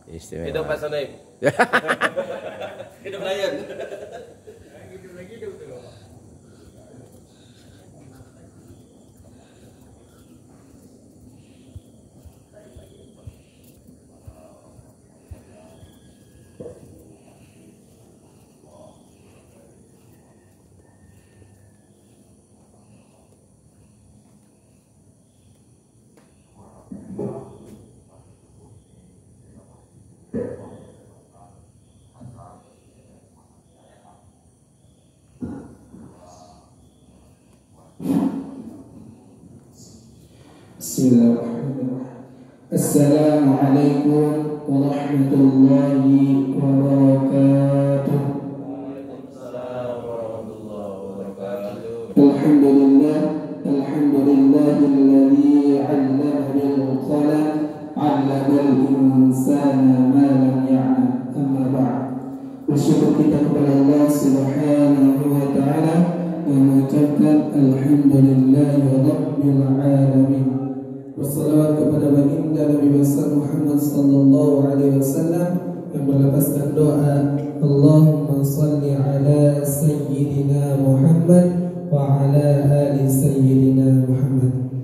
Istimewa. Hidup Pak Sonaim. Hidup Lion. Bismillahirrahmanirrahim. Assalamualaikum warahmatullahi wabarakatuh. Alhamdulillah, alhamdulillahilladzi 'allama bil qalam, 'allamal insana ma lam ya'lam. Amma ba'd. Bersyukur kita kepada Allah Subhanahu wa ta'ala dan mengucapkan alhamdulillahi rabbil alamin. Wassalawat kepada baginda Nabi besar Muhammad sallallahu alaihi wasallam yang melepaskan doa Allahumma salli ala sayyidina Muhammad wa ala ali sayyidina Muhammad.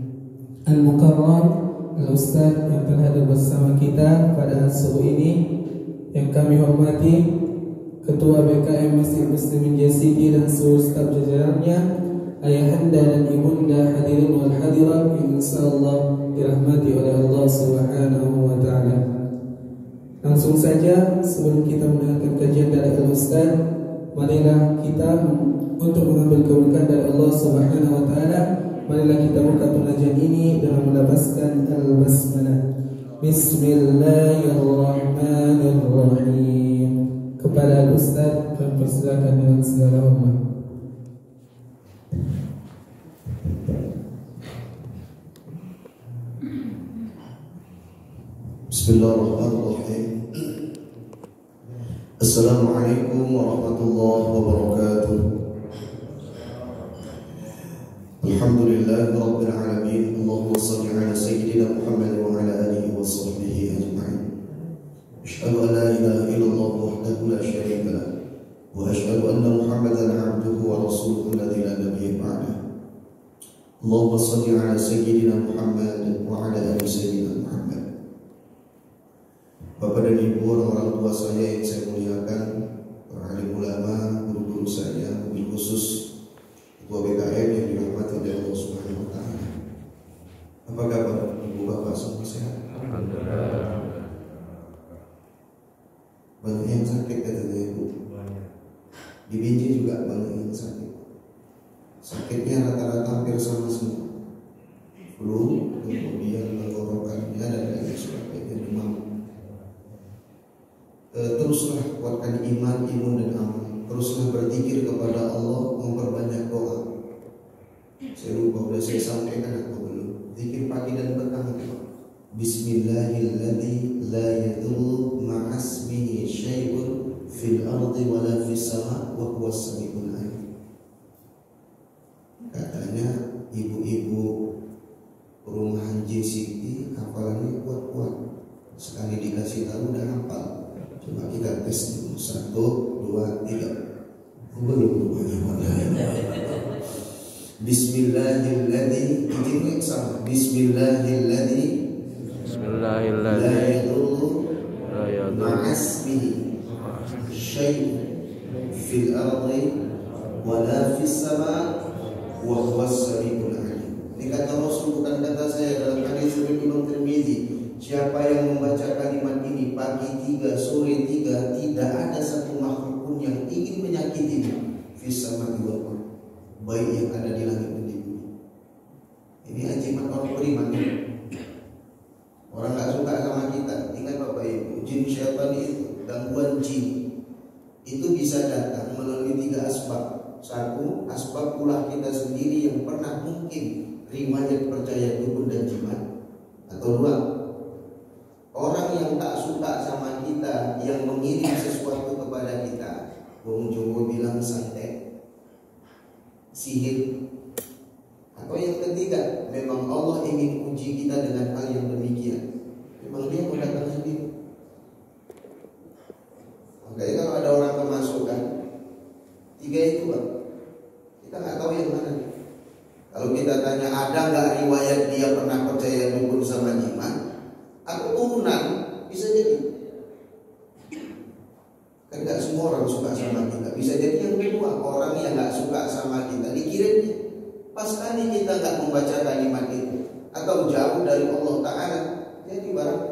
Al-Mukarram Al-Ustaz yang telah hadir bersama kita pada subuh ini, yang kami hormati Ketua BKM Masjid Muslimin JCT dan seluruh staf jajarannya, ayahanda dan ibunda hadirin wal hadirat yang insyaallah dirahmati oleh Allah Subhanahu wa taala. Langsung saja sebelum kita mendengarkan kajian dari Al-Ustaz, marilah kita untuk mengambil keberkahan dari Allah Subhanahu wa taala, marilah kita buka pengajian ini dengan melafazkan al-basmalah. Bismillahirrahmanirrahim. Kepada Al-Ustaz kami persilakan dengan segala hormat. Bismillahirrahmanirrahim. Assalamualaikum warahmatullahi wabarakatuh. Alhamdulillahi rabbil alamin. Allahumma shalli ala sayyidina Muhammad wa ala alihi wa sahbihi ajma'in. Asyhadu an la ilaha illallah wahdahu la syarika lah wa asyhadu anna Muhammadan 'abduhu wa rasuluhu alladzi la nabiyya ba'dahu. Allahumma shalli ala sayyidina Muhammad wa ala ali sayyidina Muhammad. Bapak dan Ibu, orang tua saya yang saya muliakan, para alim ulama, guru-guru saya, wabil khusus Ketua BKM yang dirahmati oleh Allah Subhanahu wa taala. Apa kabar Ibu Bapak semua sehat? Alhamdulillah. Banyak yang sakit katanya Ibu. Di Binjai juga banyak yang sakit. Sakitnya rata-rata hampir sama semua. Flu, kemudian tenggorokannya dan lain sebagainya, demam. Teruslah kuatkan iman, imun dan amal. Teruslah berzikir kepada Allah, memperbanyak doa. Saya lupa sudah saya sampaikan atau belum. Zikir pagi dan petang itu. Bismillahilladzi la yadurru ma'asmihi syai'un fil ardi wala fis sama' wa huwas samiul alim. Katanya ibu-ibu perumahan JCT hafalannya kuat-kuat. Sekali dikasih tahu udah hafal. Coba kita tes dulu. 1, 2, 3. Belum rupanya. Bismillahilladzi, ini sama. Bismillahilladzi la yadurru ma'asmihi syai'un fil ardi wala fis sama' wa huwas samiul alim. Ini kata Rasul, bukan kata saya, dalam hadis riwayat Imam Tirmizi. Siapa yang membaca kalimat ini pagi 3, sore 3, tidak ada satu makhluk pun yang ingin menyakitimu. Fis sama'i wal ardh, baik yang ada di langit dan di bumi. Ini ajimat orang beriman. Orang gak suka sama kita. Ingat Bapak Ibu, jin syaitan itu, gangguan jin itu bisa datang melalui 3 asbab. 1, asbab ulah kita sendiri yang pernah mungkin riwayat percaya dukun dan jimat. Atau 2, orang yang tak suka sama kita, yang mengirim sesuatu kepada kita. Wong Jowo bilang santet, sihir. Atau yang ketiga, memang Allah ingin uji kita dengan hal yang demikian. Memang dia mau datang sendiri. bisa jadi. Kan gak semua orang suka sama kita. Bisa jadi yang kedua, orang yang gak suka sama kita dikirimnya. Pas kali kita gak membaca kalimat itu, atau jauh dari Allah Ta'ala, jadi barang.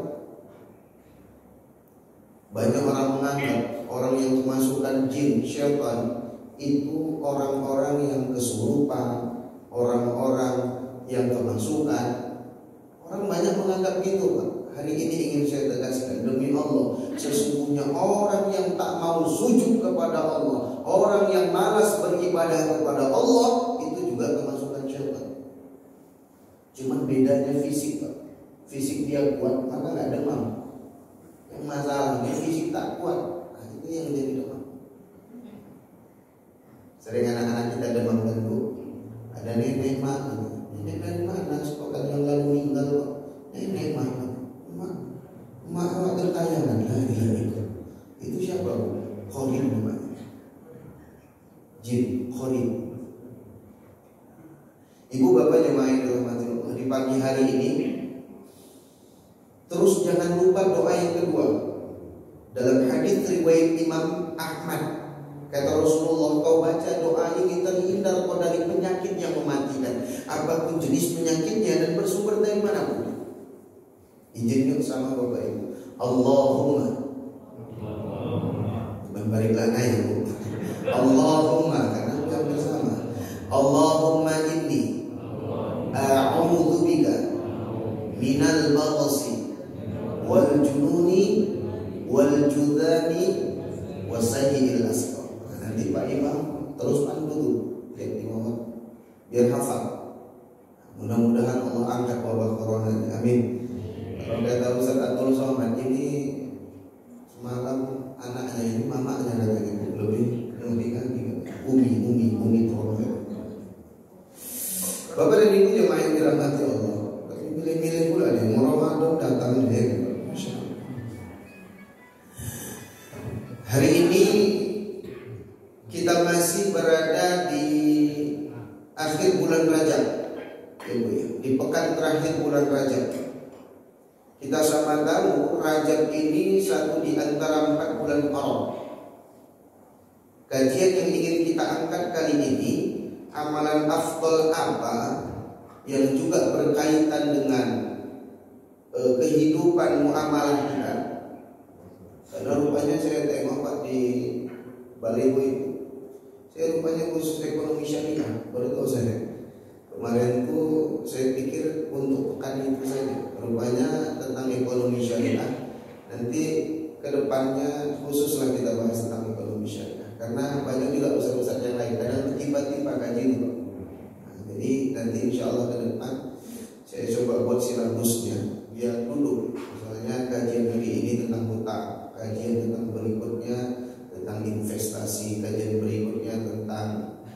Banyak orang menganggap orang yang kemasukan jin, syaitan itu orang-orang yang kesurupan, orang-orang yang kemasukan. Orang banyak menganggap gitu, Pak. Hari ini ingin saya tegaskan, demi Allah, sesungguhnya orang yang tak mau sujud kepada Allah, orang yang malas beribadah kepada Allah, itu juga kemasukan syaitan. Cuman bedanya fisik, Pak. Fisik dia kuat, maka gak demam. Yang masalahnya fisik tak kuat, nah, itu yang jadi demam. Sering anak-anak kita demam kan, Bu. Ada nenek mak, nenek dari mana? Sepekan yang lalu meninggal, Pak. Nenek mak, mak tertayangan lagi. Itu siapa, Bu? Khorin namanya. Jin, Khorin. Ibu bapak jemaah yang dirahmati Allah, di pagi hari ini terus jangan lupa doa yang kedua. Dalam hadis riwayat Imam Ahmad, kata Rasulullah, kau baca doa ini terhindar kau dari penyakit yang mematikan, apapun jenis penyakitnya dan bersumber dari manapun. Izin yuk sama Bapak Ibu. Allahumma, membariklah ayat, Bu. Allahumma, karena kita bersama. Allahumma inni a'udzu bika minal baghsi wal jununi wal judami wasayil asqam. Nanti Pak Imam terus pandu lihat Imam biar hafal. Mudah-mudahan Allah angkat wabah corona. Amin. Kalau kata Ustaz Abdul Somad, ini semalam anaknya ini mamanya katanya lebih lagi umi corona. Bapak dan Ibu jemaah yang dirahmati Allah, milih-milih pula nih, Ramadan datang deh. Hari ini kita masih berada di akhir bulan Rajab, ya Bu ya, di pekan terakhir bulan Rajab. Kita sama tahu Rajab ini satu di antara 4 bulan Haram. Kajian yang ingin kita angkat kali ini, amalan afdal apa yang juga berkaitan dengan kehidupan muamalah kita. Karena rupanya saya tengok Pak di Baliho itu, saya rupanya khusus ekonomi syariah, baru tahu saya. Kemarin tuh saya pikir untuk pekan itu saja, rupanya tentang ekonomi syariah. Nanti kedepannya khususlah kita bahas tentang ekonomi syariah, karena banyak juga ustaz-ustaz yang lain kadang tiba-tiba kaji itu. Nah, jadi nanti insya Allah ke depan saya coba buat silabusnya, biar dulu misalnya kajian hari ini tentang hutang, kajian tentang berikutnya tentang investasi, kajian berikutnya tentang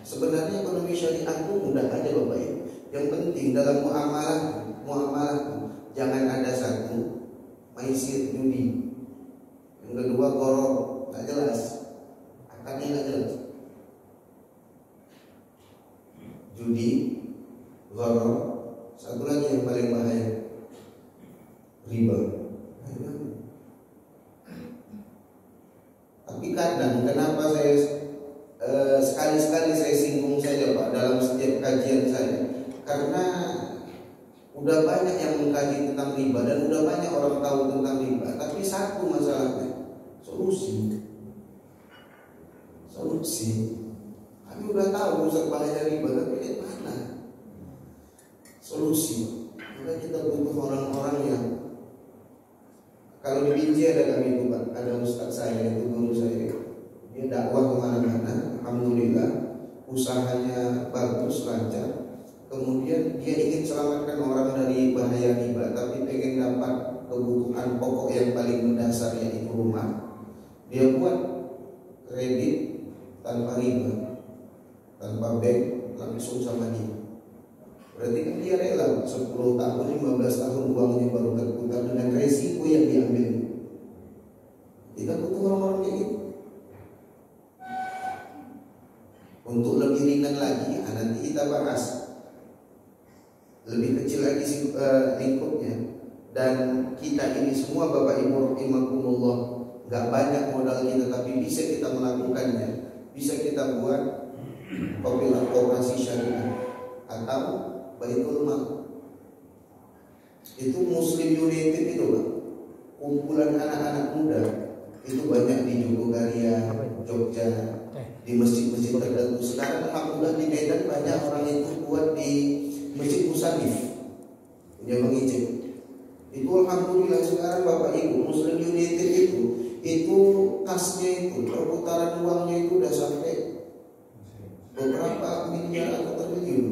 sebenarnya ekonomi syariah itu mudah aja Bapak Ibu. Yang penting dalam muamalah jangan ada satu maisir judi, yang kedua koror, nggak jelas, akarnya nggak jelas. Judi, koror, satu lagi yang paling bahaya, riba. Tapi kadang kenapa saya sekali-sekali saya singgung saja Pak dalam setiap kajian saya, karena udah banyak yang mengkaji tentang riba dan udah banyak orang tahu tentang riba, tapi satu masalahnya, solusi. Kami udah tahu Ustaz bahaya riba, tapi di mana solusi? Maka kita butuh orang-orang yang, kalau di Binjai ada kami itu Pak, ada Ustaz saya itu guru saya, dia dakwah kemana-mana, alhamdulillah usahanya bagus, lancar. Kemudian dia ingin selamatkan orang dari bahaya riba, tapi pengen dapat kebutuhan pokok yang paling mendasar, yaitu rumah. Dia buat kredit tanpa riba, tanpa bank, langsung sama dia. Berarti kan dia rela 10 tahun, 15 tahun uangnya baru terputar dengan resiko yang diambil. Kita butuh orang-orang kayak gitu. Untuk lebih ringan lagi, nanti kita bahas lebih kecil lagi lingkupnya. Dan kita ini semua Bapak Ibu Gak banyak modal kita, tapi bisa kita melakukannya. Bisa kita buat koperasi syariah atau Baitul Mal. Itu Muslim United itu Pak, kumpulan anak-anak muda. Itu banyak di Jogokarya, Jogja, di masjid-masjid tertentu. Sekarang alhamdulillah di Medan banyak orang itu buat di Masjid Musanif punya Bang Ijek. Itu alhamdulillah sekarang Bapak Ibu Muslim United itu kasnya itu perputaran uangnya itu udah sampai beberapa miliar atau triliun.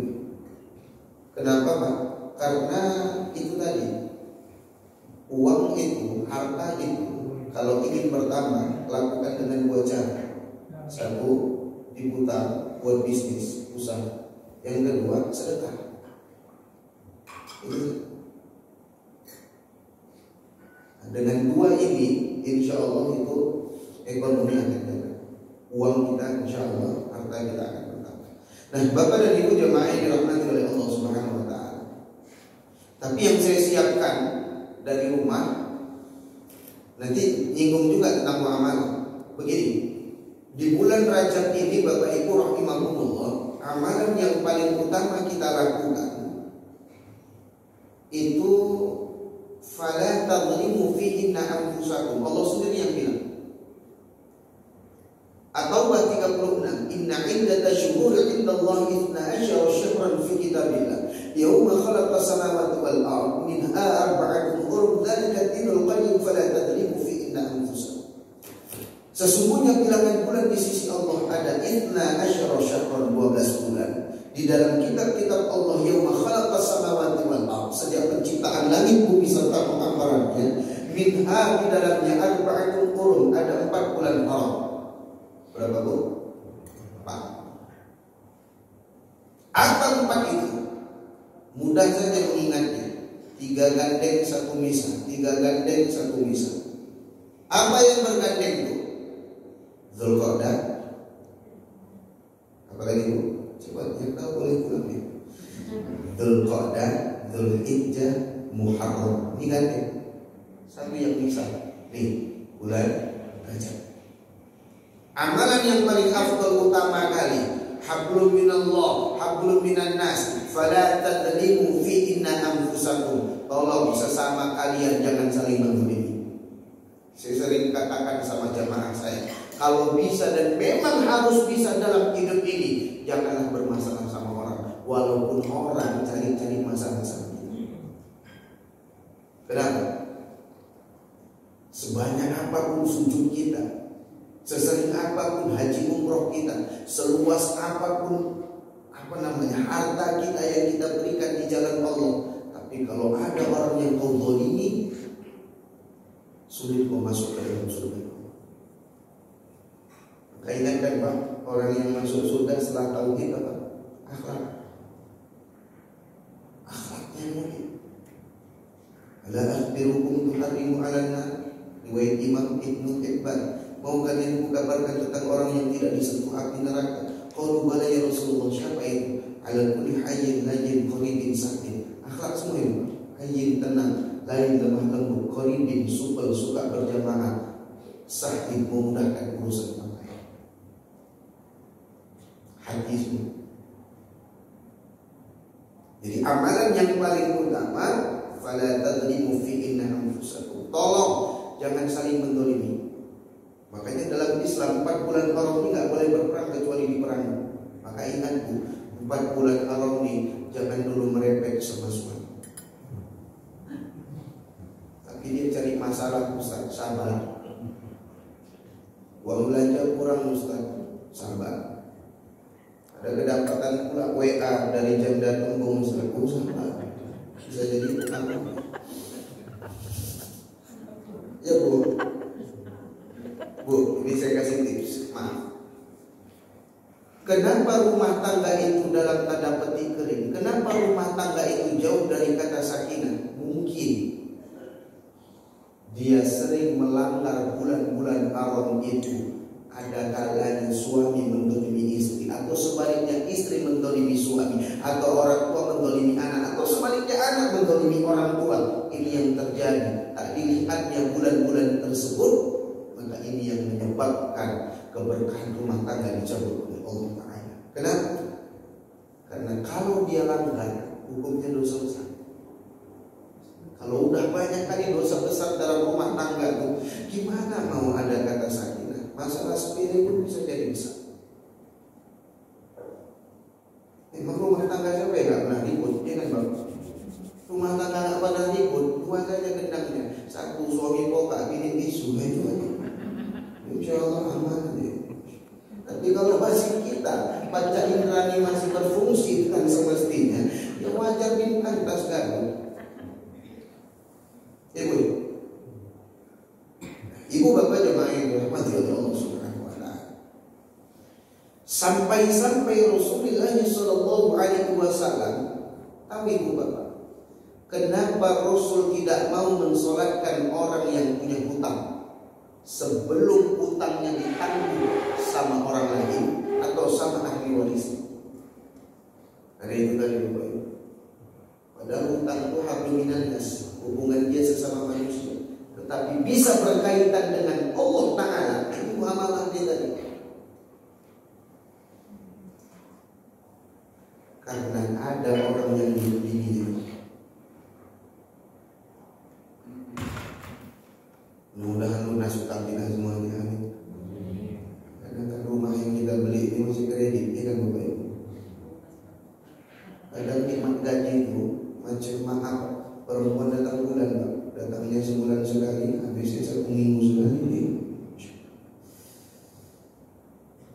Kenapa Pak? Karena itu tadi, uang itu, harta itu kalau ingin bertambah lakukan dengan dua cara. Satu, diputar buat bisnis usaha. Yang kedua, sedekah. Dengan dua ini, insya Allah itu ekonomi akan jalan. Uang kita, insya Allah, harta kita akan bertambah. Nah, Bapak dan Ibu jemaah yang dirahmati oleh Allah Subhanahu Wa Taala. Tapi yang saya siapkan dari rumah, nanti nyinggung juga tentang muamalah. Begini, di bulan Rajab ini Bapak Ibu rahimahumullah, amalan yang paling utama kita lakukan itu fala tadlimu fihinna anfusakum. Allah sendiri yang bilang. At-Taubah 36, inna iddata syuhuri indallahi 12 syahran fi kitabillah yauma khalaqa samawati wal ardh minha arba'atun hurum dzalika ad-dinul qayyim fala tadlimu fihinna anfusakum. Sesungguhnya bilangan bulan di sisi Allah ada 12 syahran, 12 bulan. Di dalam kitab-kitab Allah yauma khalaqa samawati wal ardh, sejak penciptaan langit bumi serta penggambarannya, minha di dalamnya arba'atun hurum, ada 4 bulan haram. Berapa Bu? 4. Apa 4 itu? Mudah saja mengingatnya. 3 gandeng 1 misa, 3 gandeng 1 misa. Apa yang bergandeng itu? Dzulqa'dah. Apa lagi Bu? Coba yang tahu boleh pulang ya. Dzulqa'dah, Dzulhijjah, Muharram. Ini gandeng. Satu yang misa. Nih, bulan Rajab. Amalan yang paling afdal utama kali, hablum minallah, hablum minan nas, fala tadlimu fi inna anfusakum. Tolong sesama kalian jangan saling menzalimi. Saya sering katakan sama jamaah saya, kalau bisa dan memang harus bisa dalam hidup ini, janganlah bermasalah sama orang, walaupun orang cari-cari masalah sama kita. Kenapa? Sebanyak apapun sujud kita, sesering apapun haji umroh kita, seluas apapun harta kita yang kita berikan di jalan Allah, tapi kalau ada orang yang kau zalimi, sulit kau masuk ke dalam surga. Maka ingatkan Pak, orang yang masuk surga setelah tauhid apa? Akhlak. Akhlaknya mulia. Ala akhbirukum tuharimu ala nar, riwayat Imam Ibnu Hibban. Mau kalian kabarkan tentang orang yang tidak disentuh api neraka? Qalu bala ya Rasulullah, siapa itu? Ala kulli hayyin layyin qaribin sakin. Akhlak semua itu. Hayyin tenang, lain lemah lembut, qaribin supel suka berjamaah, sakin memudahkan urusan makan. Hadisnya. Jadi amalan yang paling utama, fala tadlimu fi inna anfusakum. Tolong jangan saling mendolimi. Makanya dalam Islam 4 bulan haram ini nggak boleh berperang kecuali diperangi. Maka ingat Bu, 4 bulan haram ini jangan dulu merepek sama suami. Tapi dia cari masalah Ustaz, sabar. Uang belanja kurang Ustaz, sabar. Ada kedapatan pula WA dari janda tembung Ustaz, sabar. Bisa jadi apa? Ya Bu. Bu, ini saya kasih tips, maaf. Kenapa rumah tangga itu dalam tanda petik kering? Kenapa rumah tangga itu jauh dari kata sakinah? Mungkin dia sering melanggar bulan-bulan haram itu. Ada kalanya suami mendolimi istri, atau sebaliknya istri mendolimi suami, atau orang tua mendolimi anak, atau sebaliknya anak mendolimi orang tua. Ini yang terjadi. Tak dilihatnya bulan-bulan tersebut, maka keberkahan rumah tangga dicabut oleh Allah Ta'ala. Kenapa? Karena kalau dia langgar, hukumnya dosa besar. Kalau udah banyak kali dosa besar dalam rumah tangga tuh, gimana mau ada kata sakinah? Masalah sepele pun bisa jadi besar. Emang rumah tangga siapa yang gak pernah ribut? Ya kan Bang? Rumah tangga gak pernah ribut, dua saja gendangnya. Satu suami kokak, bini isu, itu aja. Insya Allah aman deh. Tapi kalau masih kita panca indrani masih berfungsi dengan semestinya, ya wajar bintang tas gaduh. Ibu bapak jemaah yang dirahmati oleh Allah Subhanahu wa taala. Sampai-sampai Rasulullah sallallahu alaihi wasallam, tahu ibu bapak, kenapa Rasul tidak mau mensolatkan orang yang punya hutang sebelum hutangnya ditanggung sama orang lain atau sama ahli waris? Ada itu tadi bapak. Padahal hutang itu hablum minan nas, hubungan dia sesama manusia, tetapi bisa berkaitan dengan Allah Ta'ala. Itu amalan dia tadi. Karena ada orang yang hidup. Mudah-mudahan lunas utang kita semuanya. Amin. Karena rumah yang kita beli ini masih kredit, ya kan Bapak Ibu. Kadang nikmat gaji itu macam maaf, perempuan datang bulan, Pak. Datangnya sebulan sekali, habisnya 1 minggu sekali.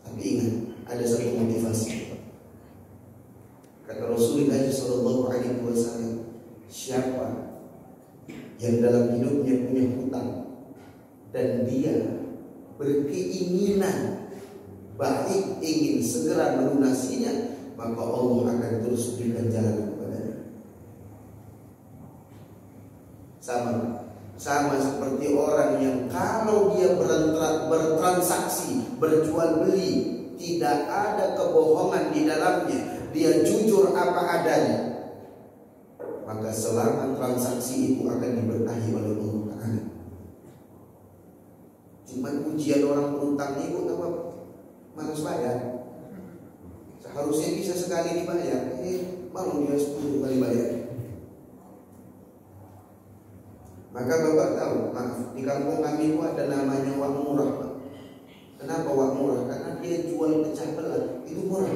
Tapi ingat, ada satu motivasi. Kata Rasulullah sallallahu alaihi wasallam, siapa yang dalam hidupnya punya hutang dan dia berkeinginan baik ingin segera melunasinya, maka Allah akan terus berikan jalan kepadanya. Sama seperti orang yang kalau dia bertransaksi, berjual beli, tidak ada kebohongan di dalamnya, dia jujur apa adanya, maka selama transaksi itu akan diberkahi oleh Allah Ta'ala. Cuma ujian orang berutang itu apa? Malas bayar. Seharusnya bisa sekali dibayar, mau dia 10 kali bayar. Maka Bapak tahu, maaf, di kampung kami itu ada namanya wak murah, Pak. Kenapa wak murah? Karena dia jual pecah belah, itu murah.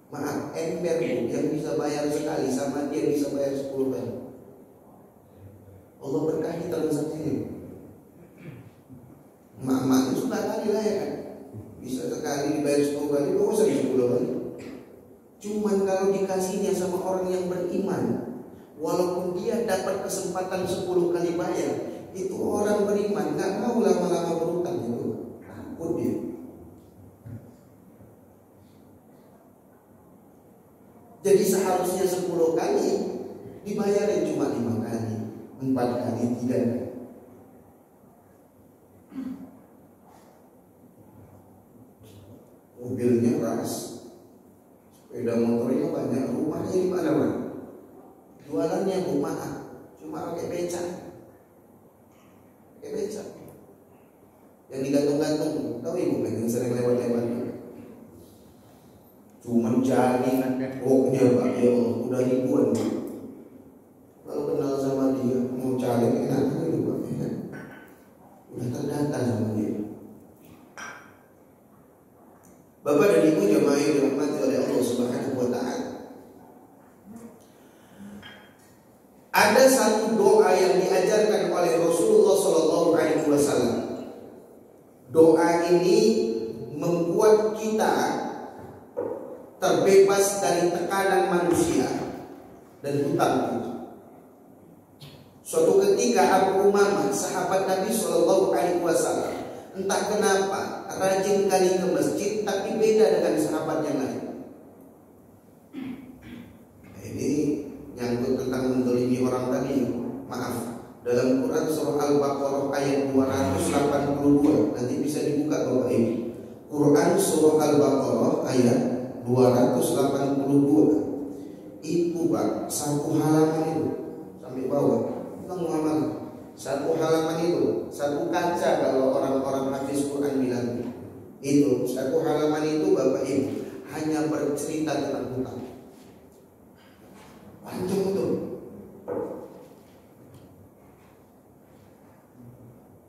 Maaf, ember yang bisa bayar sekali sama dia bisa bayar 10 kali. Allah berkahi transaksinya. Mak-mak itu suka kali lah ya kan. Bisa sekali dibayar 10 kali, kok usah 10 kali. Cuman kalau dikasihnya sama orang yang beriman, walaupun dia dapat kesempatan 10 kali bayar, itu orang beriman gak mau lama-lama berutang itu. Takut dia. Jadi seharusnya 10 kali dibayarin cuma 5 kali, 4 kali, 3 kali. Mobilnya ras, sepeda motornya banyak, rumahnya di mana-mana. Jualannya rumah cuma pakai becak. Pakai becak. Yang digantung-gantung, tahu ibu kan yang sering lewat-lewat. Cuma jadi pokoknya Pak, ya Allah, udah ribuan. Kalau kenal sama dia, mau cari enak itu Pak, ya. Udah terdata sama dia. Bapak dan Ibu jemaah yang dirahmati oleh Allah Subhanahu wa taala. Ada satu doa yang diajarkan oleh Rasulullah sallallahu alaihi wasallam. Doa ini membuat kita terbebas dari tekanan manusia dan hutang itu. Suatu ketika Abu Umamah, sahabat Nabi sallallahu alaihi wasallam, entah kenapa rajin kali ke masjid tapi beda dengan sahabat yang lain. Ini nyangkut tentang mendolimi orang tadi. Maaf, dalam Quran surah Al-Baqarah ayat 282, nanti bisa dibuka Bapak Ibu. Quran surah Al-Baqarah ayat 282. Itu Pak, satu halaman itu sampai bawah. Kita muamalah Satu halaman itu, satu kaca kalau orang-orang hafiz Quran bilang. Itu, satu halaman itu Bapak Ibu hanya bercerita tentang hutang. Panjang betul.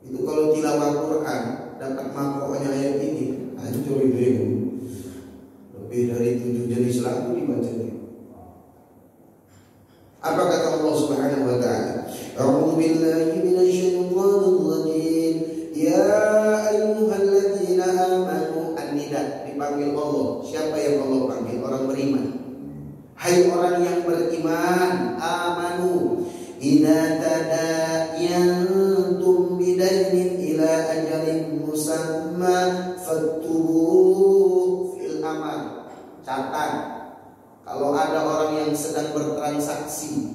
Itu kalau tilawah Quran dapat makronya ayat ini, hancur itu. Lebih dari 7 jenis lagu dibacanya. Apa kata Allah Subhanahu wa taala? A'udzu billahi minasyaitonir rajim. Ya ayyuhalladzina amanu, an-nida dipanggil Allah. Siapa yang Allah panggil? Orang beriman. Hai orang yang beriman, amanu, idza tadayantum bidainin ila ajalin musamma faktubu fil amal. Catat. Kalau ada orang yang sedang bertransaksi,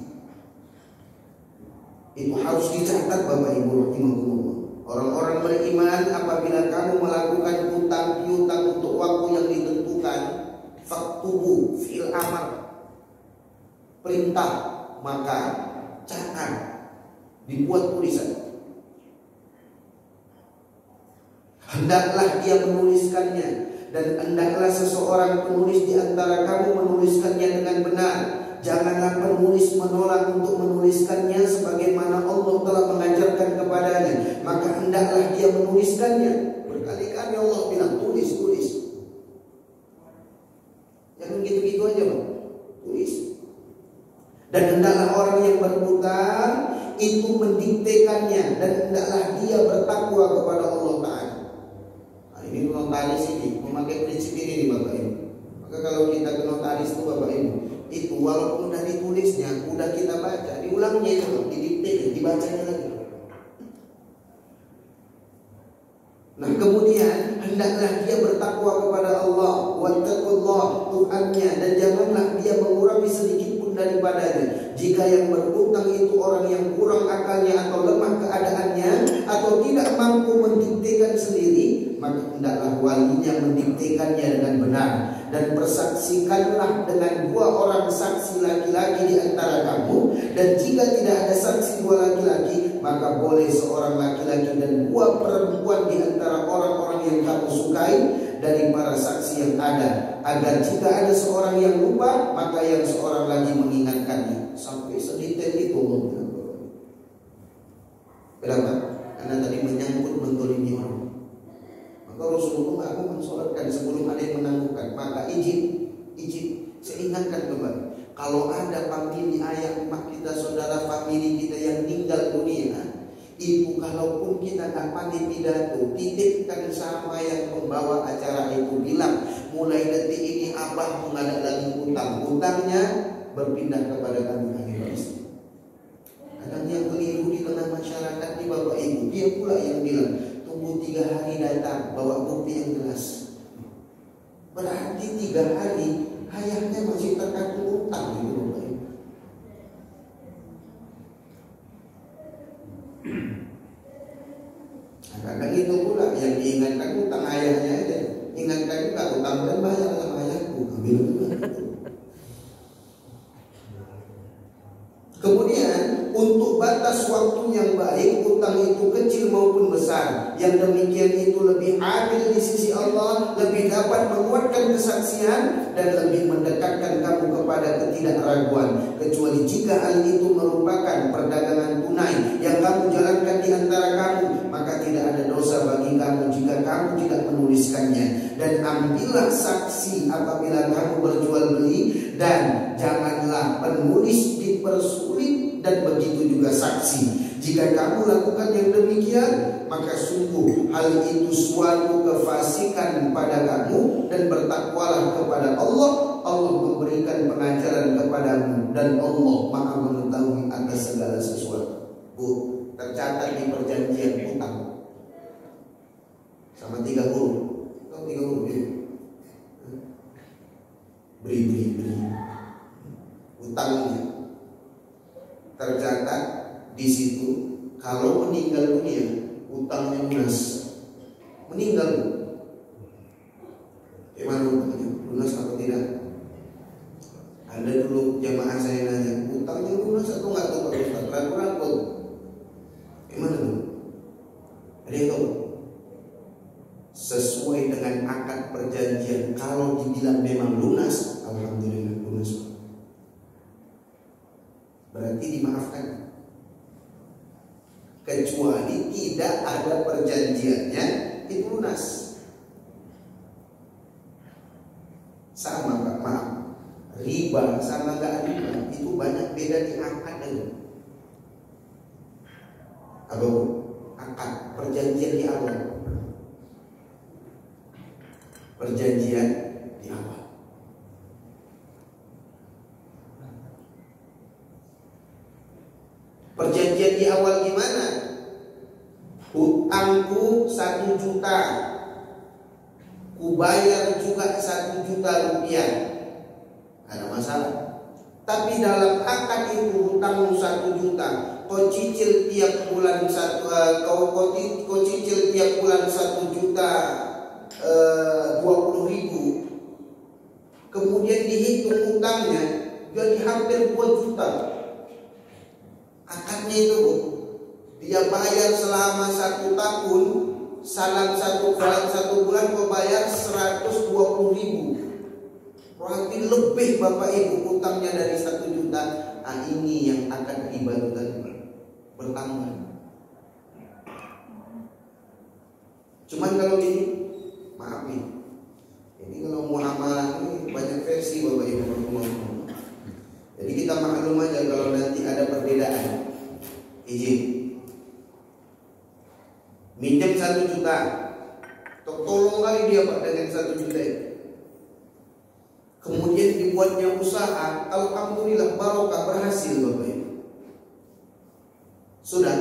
itu harus dicatat Bapak Ibu rahimahumullah. Orang-orang beriman apabila kamu melakukan hutang piutang untuk waktu yang ditentukan, faktubu fil amal, perintah, maka catat, dibuat tulisan. Hendaklah dia menuliskannya, dan hendaklah seseorang penulis di antara kamu menuliskannya dengan benar. Janganlah penulis menolak untuk menuliskannya sebagaimana Allah telah mengajarkan kepadanya. Maka hendaklah dia menuliskannya. Berkali-kali Allah bilang tulis. Jangan gitu-gitu aja Bang. Tulis. Dan hendaklah orang yang berhutang itu mendiktekannya, dan hendaklah dia bertakwa kepada Allah Ta'ala. Ini notaris ini memakai prinsip ini nih Bapak Ibu. Maka kalau kita ke notaris itu Bapak Ibu, itu walaupun udah ditulisnya, udah kita baca, diulangnya itu, didikte, dibacanya lagi. Nah kemudian hendaklah dia bertakwa kepada Allah, wattaqullah, Tuhannya, dan janganlah dia mengurangi sedikit pun daripadanya. Jika yang berhutang itu orang yang kurang akalnya atau lemah keadaannya, atau tidak mampu mendiktekan sendiri, maka hendaklah walinya mendiktekannya dengan benar. Dan persaksikanlah dengan 2 orang saksi laki-laki di antara kamu. Dan jika tidak ada saksi 2 laki-laki, maka boleh seorang laki-laki dan 2 perempuan di antara orang-orang yang kamu sukai dari para saksi yang ada, agar jika ada seorang yang lupa, maka yang seorang lagi mengingatkannya. Sampai sedetail itu. Kenapa? Karena tadi menyangkut mendolimi orang. Maka Rasulullah aku mensolatkan sebelum ada yang menangguhkan. Maka izin, saya ingatkan kembali. Kalau ada famili ayah, emak kita, saudara famili kita yang meninggal dunia, ibu kalaupun kita tak pandai pidato, titipkan sama yang membawa acara itu, bilang mulai detik ini abah nggak ada lagi hutang, hutangnya berpindah kepada kami ahli waris. Kadang yang keliru di tengah masyarakat ini Bapak Ibu, dia pula yang bilang tunggu 3 hari datang bawa bukti yang jelas. Berarti 3 hari ayahnya masih terkandung hutang gitu Bapak Ibu. Kadang itu pula yang diingatkan hutang ayahnya aja. Ingatkan juga hutang dan bayar sama ayahku. Ambil juga. Kemudian untuk batas waktu yang baik, hutang itu kecil maupun besar, yang demikian itu lebih adil di sisi Allah, lebih dapat menguatkan kesaksian, dan lebih mendekatkan kamu kepada ketidakraguan. Kecuali jika hal itu merupakan perdagangan tunai yang kamu jalankan di antara kamu, maka tidak ada dosa bagi kamu jika kamu tidak menuliskannya. Dan ambillah saksi apabila kamu berjual beli, dan janganlah penulis dipersulit, dan begitu juga saksi. Jika kamu lakukan yang demikian, maka sungguh hal itu suatu kefasikan pada kamu, dan bertakwalah kepada Allah. Allah memberikan pengajaran kepadamu, dan Allah Maha mengetahui atas segala sesuatu. Bu, tercatat di perjanjian hutang sama 3 huruf. Tahu 3 huruf ya? Beri. Hutangnya tercatat di situ. Kalau meninggal dunia, hutangnya lunas. Meninggal, gimana hutangnya? Lunas atau tidak? Ada dulu jamaah saya nanya, hutangnya lunas atau enggak tuh Pak Ustaz? Ragu-ragu. Ada yang tahu? Sesuai dengan akad perjanjian, kalau dibilang memang lunas, alhamdulillah lunas. Berarti dimaafkan. Kecuali tidak ada perjanjiannya, itu lunas. Sama Pak, maaf. Riba sama gak riba itu banyak beda di akad dengan apa? Akad perjanjian di awal. Perjanjian di awal. Perjanjian di awal gimana? Hutangku 1 juta, ku bayar juga 1 juta rupiah, ada masalah. Tapi dalam akad itu hutangmu 1 juta, kau cicil tiap bulan kau cicil tiap bulan 1 juta 20.000. Kemudian dihitung hutangnya jadi hampir 2 juta. Akadnya itu dia bayar selama 1 tahun, salam 1 bulan kau bayar 120.000. Berarti lebih Bapak Ibu hutangnya dari 1 juta. Nah, ini yang akan riba itu tadi bertambah. Cuman kalau ini, maaf nih, ini kalau muamalah ini banyak versi Bapak Ibu. Jadi kita maklum aja kalau nanti ada perbedaan. Izin minjem 1 juta, tolong kali dia Pak dengan 1 juta itu. Kemudian dibuatnya usaha, alhamdulillah barokah, berhasil Bapak Ibu. Sudah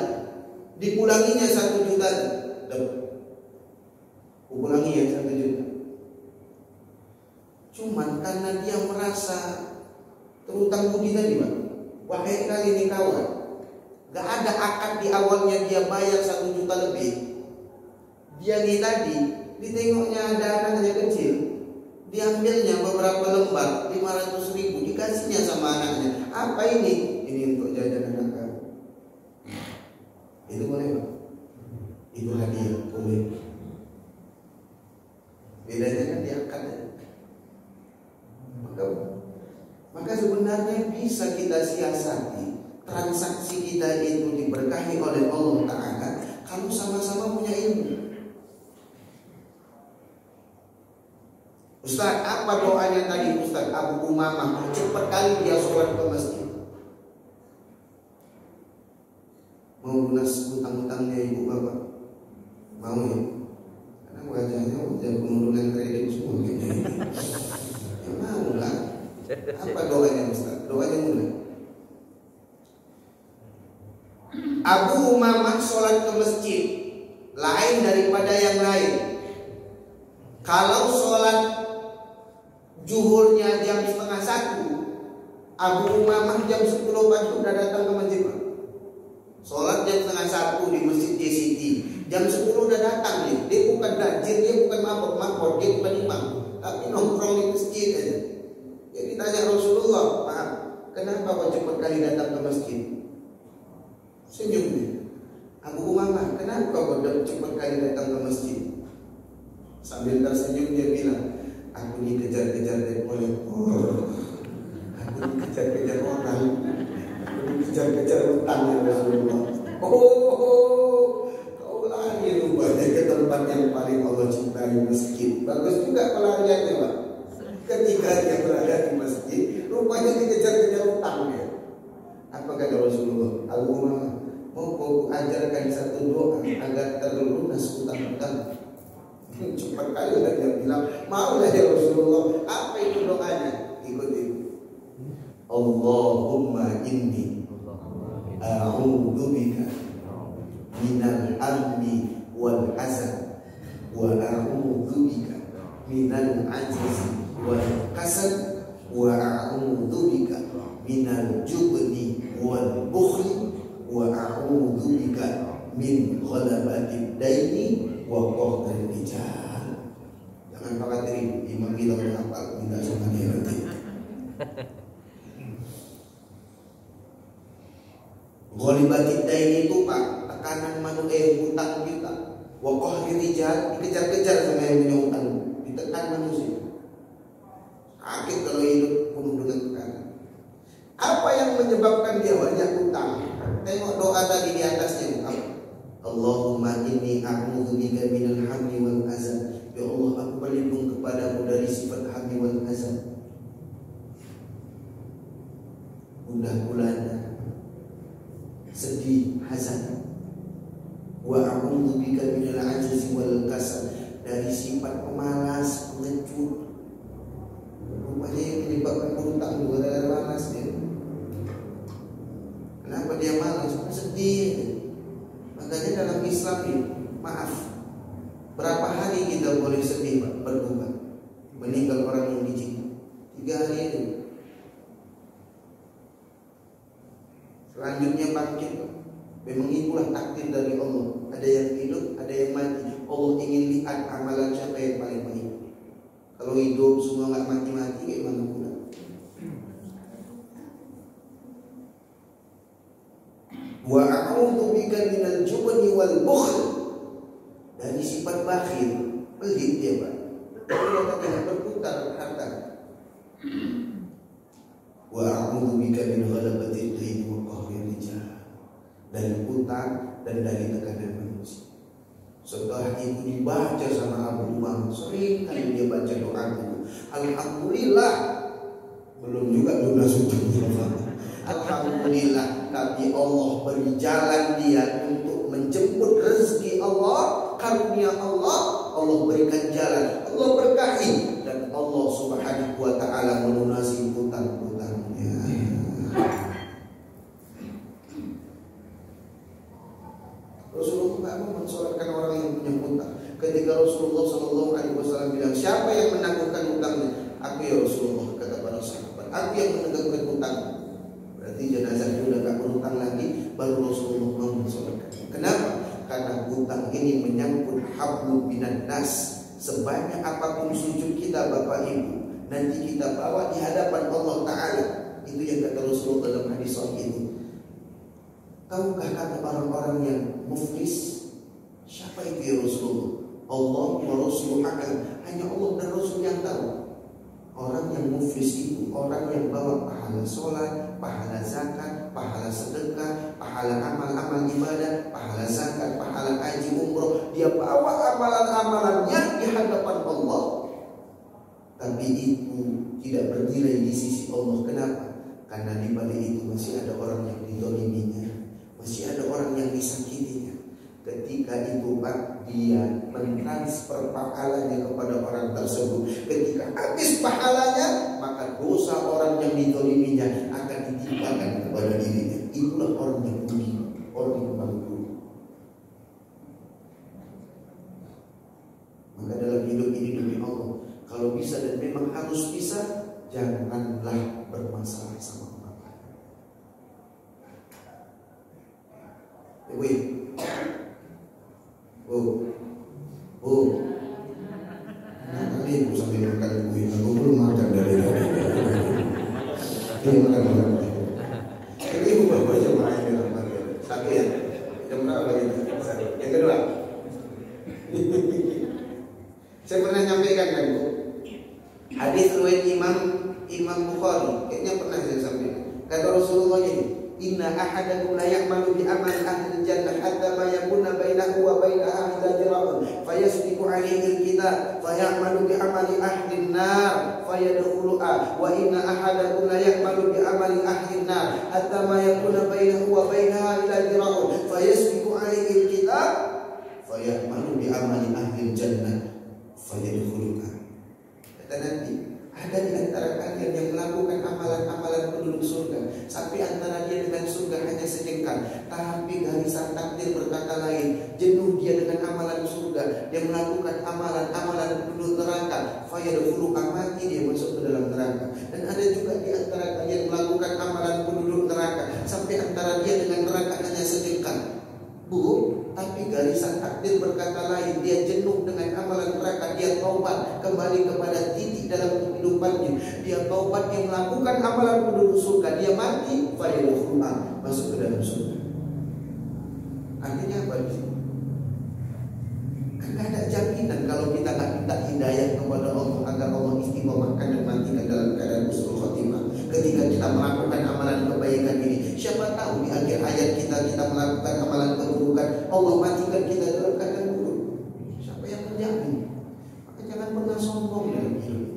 dipulanginya 1 juta, ulangi ya 1 juta. Cuman karena dia merasa terutang budi tadi Pak, wahai kali ini kawan, gak ada akad di awalnya dia bayar 1 juta lebih. Dia nih tadi ditengoknya ada anaknya kecil, diambilnya beberapa lembar 500.000, dikasihnya sama anaknya. Apa ini? Ini untuk jajan anak kamu. Itu boleh Pak? Itu hadiah, boleh. Bedanya kan di akadnya. Maka sebenarnya bisa kita siasati transaksi kita itu diberkahi oleh Allah Ta'ala kalau sama-sama punya ilmu. Ustaz, apa doanya tadi Ustaz? Abu Umamah cepat kali dia sholat ke masjid, mau lunas hutang-hutangnya ibu bapak, mau ya? Karena wajahnya wajah penurunan kredit semua kayaknya ini. Ya mau lah. Apa doanya Ustaz? Doanya mulai. Abu Umamah sholat ke masjid lain daripada yang lain. Kalau sholat zuhurnya jam 12:30, Abu Umamah jam 10 pagi udah datang ke masjid. Sholat jam 12:30 di masjid JCT, jam 10 udah datang nih. Dia bukan dajjal, dia bukan mabok, dia bukan imam, tapi nongkrong di masjid aja. Jadi tanya Rasulullah, maaf, kenapa kau cepat kali datang ke masjid? Senyum dia. Abu Umamah, kenapa kau cepat kali datang ke masjid? Sambil tersenyum dia bilang, aku dikejar-kejar kolektor, aku dikejar-kejar orang, aku dikejar-kejar utang ya Rasulullah. Kau lari rupanya ke tempat yang paling Allah cintai, masjid. Bagus juga pelariannya Pak. Ketika dia berada di masjid, rupanya dikejar-kejar utang ya. Apa kata Rasulullah? Abu Umamah, mau kau ajarkan satu doa agar terlunas utang-utang. Cepat kali lah dia bilang, mau lah ya Rasulullah. Apa itu doanya? Ikuti. Allahumma inni a'udzubika minal amni wal hazan wa a'udzubika minal ajzi wal kasal wa a'udzubika minal jubni wal bukhli wa a'udzubika min ghalabatid daini wa qahri rijal. Jangan khawatir, imam kita udah hafal, minta sama dia nanti. Ghalabatid daini itu Pak, tekanan manusia hutang kita. wa qahri rijal, dikejar-kejar sama yang punya utang, ditekan manusia. Sakit kalau hidup penuh dengan tekanan. Apa yang menyebabkan dia banyak utang? Tengok doa tadi di atasnya. Allahumma inni a'udzubika minal hammi wal hazan. Ya Allah, aku berlindung kepadamu dari sifat hammi wal hazan. Gundah gulana, sedih, hazan. Wa a'udzubika minal ajzi wal kasal, dari sifat pemalas, pengecut. Rupanya yang menyebabkan berutang juga dari malas dia. Kenapa dia malas? Sedih. Makanya dalam Islam ini, maaf, berapa hari kita boleh sedih, Pak, berduka? Meninggal orang yang dicinta 3 hari itu. Selanjutnya bangkit. Memang itulah takdir dari Allah. Ada yang hidup, ada yang mati. Allah ingin lihat amalan siapa yang paling baik. Kalau hidup semua nggak mati-mati, gimana pula? Wa a'udzu bika minal jubni wal bukhl, dari sifat bakhil, pelit dia, Pak. Dia akan berputar harta. Wa a'udzu bika min ghalabatil ghaib wa qahri rijal, dari utang dan dari tekanan manusia. Setelah itu dibaca sama Abu Umar, sering kali dia baca doa itu. Alhamdulillah, belum juga lunas untuk alhamdulillah, tapi Allah beri jalan dia untuk menjemput rezeki Allah, karunia Allah. Allah berikan jalan, Allah berkahi, dan Allah Subhanahu wa ta'ala melunasi hutang-hutangnya. Rasulullah tidak mau mensolatkan orang yang punya hutang. Ketika Rasulullah SAW bilang, siapa yang menangguhkan hutangnya? Aku ya Rasulullah, kata para sahabat. Aku yang menangguhkan hutang. Berarti jenazahnya sudah tak berhutang lagi. Baru Rasulullah mau mensolatkan. Kenapa? Karena hutang ini menyangkut hablum minan nas. Sebanyak apapun sujud kita Bapak Ibu, nanti kita bawa di hadapan Allah Ta'ala. Itu yang kata Rasulullah dalam hadis sahih itu. Tahukah kata orang-orang yang muflis? Siapa itu ya Rasulullah? Allah wa Rasul akan. Hanya Allah dan Rasul yang tahu. Orang yang muflis itu orang yang bawa pahala sholat, pahala zakat, pahala sedekah, pahala amal-amal ibadah, pahala zakat, pahala haji umroh. Dia bawa amalan-amalannya di hadapan Allah, tapi itu tidak bernilai di sisi Allah. Kenapa? Karena di balik itu masih ada orang yang dizaliminya, masih ada orang yang disakitinya. Ketika itu Pak, dia mentransfer pahalanya kepada orang tersebut. Ketika habis pahalanya, maka dosa orang yang dizaliminya akan ditimpakan kepada dirinya. Itulah orang yang rugi, orang yang bangkrut. Maka dalam hidup ini demi Allah, kalau bisa dan memang harus bisa, janganlah bermasalah sama orang lain. Nah, ini aku sambil makan kue. Aku belum makan dari tadi. Ini makan. Ini ibu bapak aja makan di dalam makan. Satu ya. Yang berapa lagi? Yang kedua. Saya pernah nyampaikan kan Bu, hadis riwayat Imam Bukhari. Kayaknya pernah saya sampaikan. Kata Rasulullah ini, inna ahadakum la ya'malu bi amali ahli jannah hatta ma yakuna bainahu wa bainaha illa dira'un fayasbiqu 'alaihi al-kitab fayamalu bi amali ahli an-nar fayadkhuluha wa inna ahadakum la ya'malu bi amali ahli an-nar hatta ma yakuna bainahu wa bainaha illa dira'un fayasbiqu 'alaihi al-kitab fayamalu bi amali ahli jannah fayadkhuluha. Kata Nabi, ada di antara kalian yang melakukan amalan-amalan penduduk surga, sampai antara dia dengan surga hanya sejengkal, tapi garisan takdir berkata lain, jenuh dia dengan amalan surga, dia melakukan amalan-amalan penduduk neraka, fayadkhulu, mati dia masuk ke dalam neraka. Dan ada juga di antara kalian melakukan amalan penduduk neraka, sampai antara dia dengan neraka hanya sejengkal. Bu, tapi garisan takdir berkata lain, dia jenuh dengan amalan neraka, dia taubat kembali kepada titik dalam kehidupannya, dia taubat, dia melakukan amalan penduduk surga, dia mati, masuk ke dalam surga. Artinya apa di sini? kita melakukan amalan kebaikan ini. Siapa tahu di akhir hayat kita melakukan amalan keburukan, Allah matikan kita dalam keadaan buruk. Siapa yang menjamin? Maka jangan pernah sombong dalam hidup.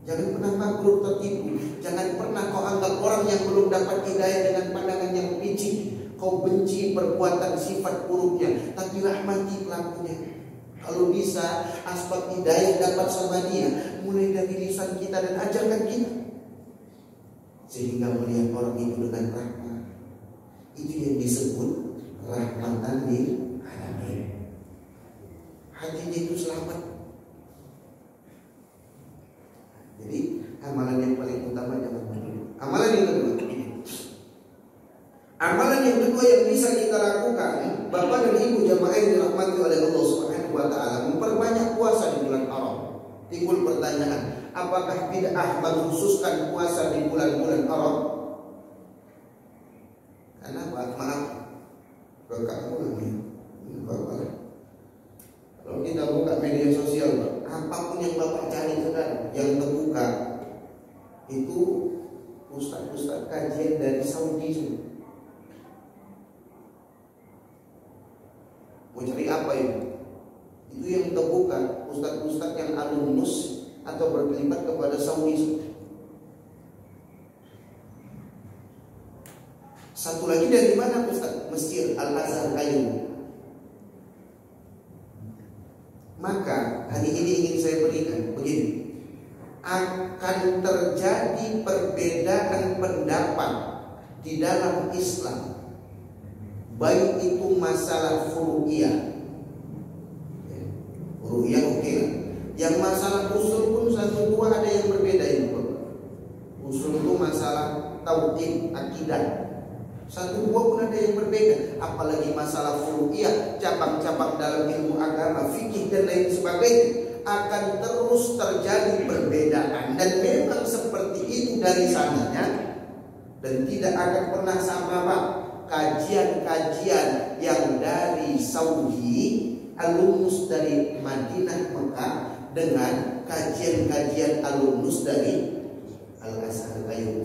Jangan pernah makhluk tertipu. Jangan pernah kau anggap orang yang belum dapat hidayah dengan pandangan yang licik. Kau benci perbuatan sifat buruknya, tapi rahmati pelakunya. Kalau bisa asbab hidayah dapat sama dia, mulai dari lisan kita dan ajarkan kita, sehingga melihat orang itu dengan rahmat. Itu yang disebut rahmatan lil alamin. Hatinya itu selamat. Jadi amalan yang paling utama jangan mengeluh. Amalan yang kedua, amalan yang kedua yang bisa kita lakukan, Bapak dan Ibu jamaah yang dirahmati oleh Allah Subhanahu wa taala, memperbanyak puasa di bulan Haram. Timbul pertanyaan, apakah bid'ah mengkhususkan puasa di bulan-bulan Haram? Karena maaf, kamu kalau kita buka media sosial, apapun yang Bapak cari sekarang yang terbuka itu ustaz-ustaz kajian dari Saudi semua. Mau cari apa itu? Itu yang terbuka, ustaz-ustaz yang alumnus atau berkelibat kepada Saudi. Satu lagi dari mana Ustaz? Mesir, Al-Azhar, Kayu. Maka hari ini ingin saya berikan begini, akan terjadi perbedaan pendapat di dalam Islam, baik itu masalah furu'iyah. Furu'iyah oke lah. Yang masalah usul pun satu dua ada yang berbeda itu. Usul itu masalah tauhid, akidah. Satu dua pun ada yang berbeda. Apalagi masalah furu'iyah, cabang-cabang dalam ilmu agama, fikih dan lain sebagainya, akan terus terjadi perbedaan. Dan memang seperti itu dari sananya. Dan tidak akan pernah sama Pak. Kajian-kajian yang dari Saudi, alumnus dari Madinah, Mekah, dengan kajian-kajian alumnus dari Al-Azhar, Kayu.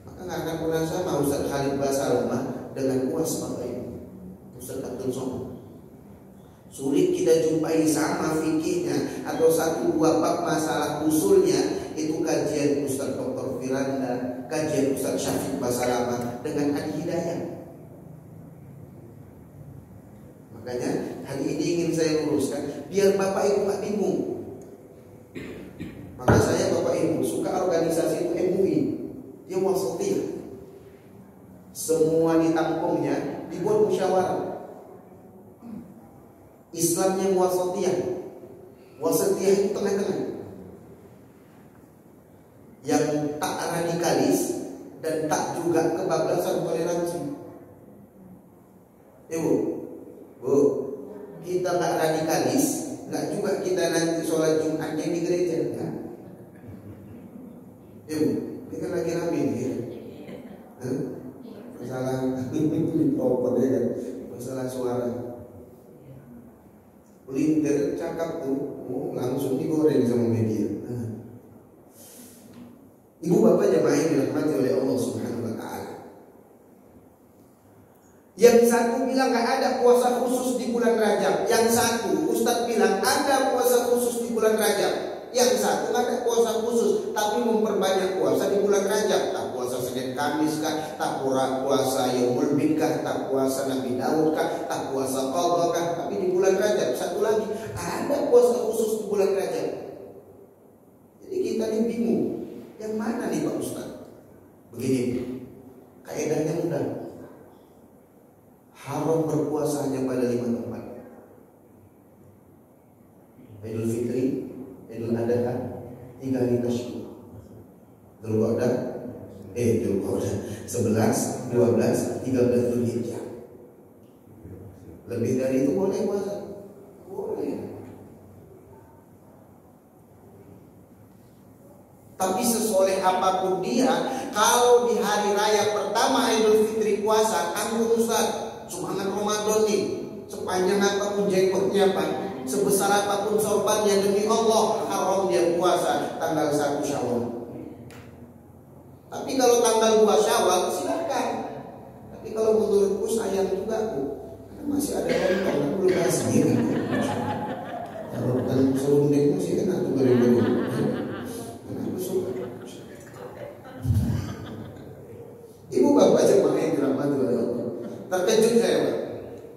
Maka nggak akan pernah sama Ustaz Khalid Basalma dengan UAS Bapak Ibu, Ustaz Abdul Somad. Sulit kita jumpai sama fikihnya atau satu dua bab masalah usulnya itu kajian Ustaz Dr. Firanda, kajian Ustaz Syafiq Basalama dengan Adi Hidayah. Makanya hari ini ingin saya luruskan biar Bapak Ibu nggak bingung. Maka saya Bapak Ibu suka organisasi itu MUI, dia wasatiyah. Semua ditampungnya dibuat musyawarah. Islamnya wasatiyah. Wasatiyah itu tengah-tengah, yang tak radikalis dan tak juga kebablasan toleransi. Bu, kita nggak radikalis, nggak juga kita nanti sholat Jumatnya di gereja, kan? Kita lagi rame ya. Masalah masalah suara. Pelintir cakap tuh, langsung digoreng sama media. Ibu bapak jamaah yang dirahmati oleh Allah Subhanahu wa taala. Yang satu bilang nggak ada puasa khusus di bulan Rajab. Yang satu Ustadz bilang ada puasa khusus di bulan Rajab. Yang satu nggak ada puasa khusus, tapi memperbanyak puasa di bulan Rajab. Tak puasa Senin Kamis kah, tak puasa Yaumul Bid kah, tak puasa Nabi Daud kah, tak puasa Qadha kah, tapi di bulan Rajab. Satu lagi ada puasa khusus di bulan Rajab. Jadi kita ini bingung, yang mana nih Pak Ustadz? Begini, kaedahnya mudah. Haram berpuasa hanya pada 5 tempat: Idul Fitri, Idul Adha, 3 hari tasyrik, Dzulqa'dah, 11, 12, 13 Dzulhijjah. Lebih dari itu boleh puasa? Boleh. Tapi sesoleh apapun dia, kalau di hari raya pertama Idul Fitri puasa, tanggung Ustaz. Semangat Ramadan nih, sepanjang apapun jenggotnya Pak, sebesar apapun sorbannya, demi Allah haram dia puasa tanggal 1 Syawal. Tapi kalau tanggal 2 Syawal silakan. Tapi kalau menurutku sayang juga karena masih ada lontong kan belum kasih. Kalau kan serundeng masih enak tuh baru-baru. Aku suka. Ibu bapak jemaah yang dirahmati oleh Allah. Terkejut saya, Pak.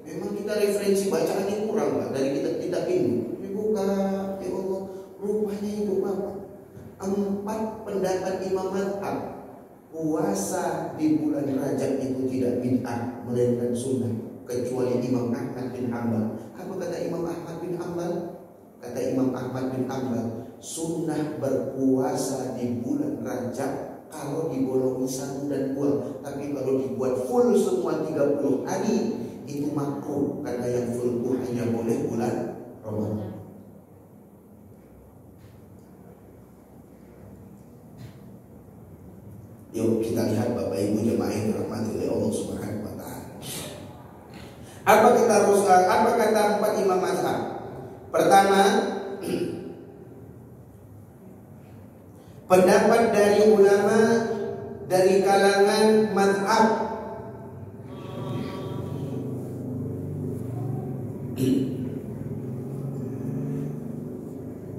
Memang kita referensi bacaannya kurang, Pak, dari kitab ini. Ibu Kak, ya Allah, rupanya Ibu Bapak 4 pendapat Imam Mazhab puasa di bulan Rajab itu tidak bid'ah melainkan sunnah, kecuali Imam Ahmad bin Hanbal. Apa kata Imam Ahmad bin Hanbal? Kata Imam Ahmad bin Hanbal, sunnah berpuasa di bulan Rajab kalau dibolongi 1 dan 2. Tapi kalau dibuat full semua 30 hari itu makruh, karena yang full itu hanya boleh bulan Ramadan. Yuk kita lihat Bapak Ibu jemaah yang dirahmati oleh Allah Subhanahu wa taala. Apa kata 4 imam mazhab? Pertama, pendapat dari ulama dari kalangan mazhab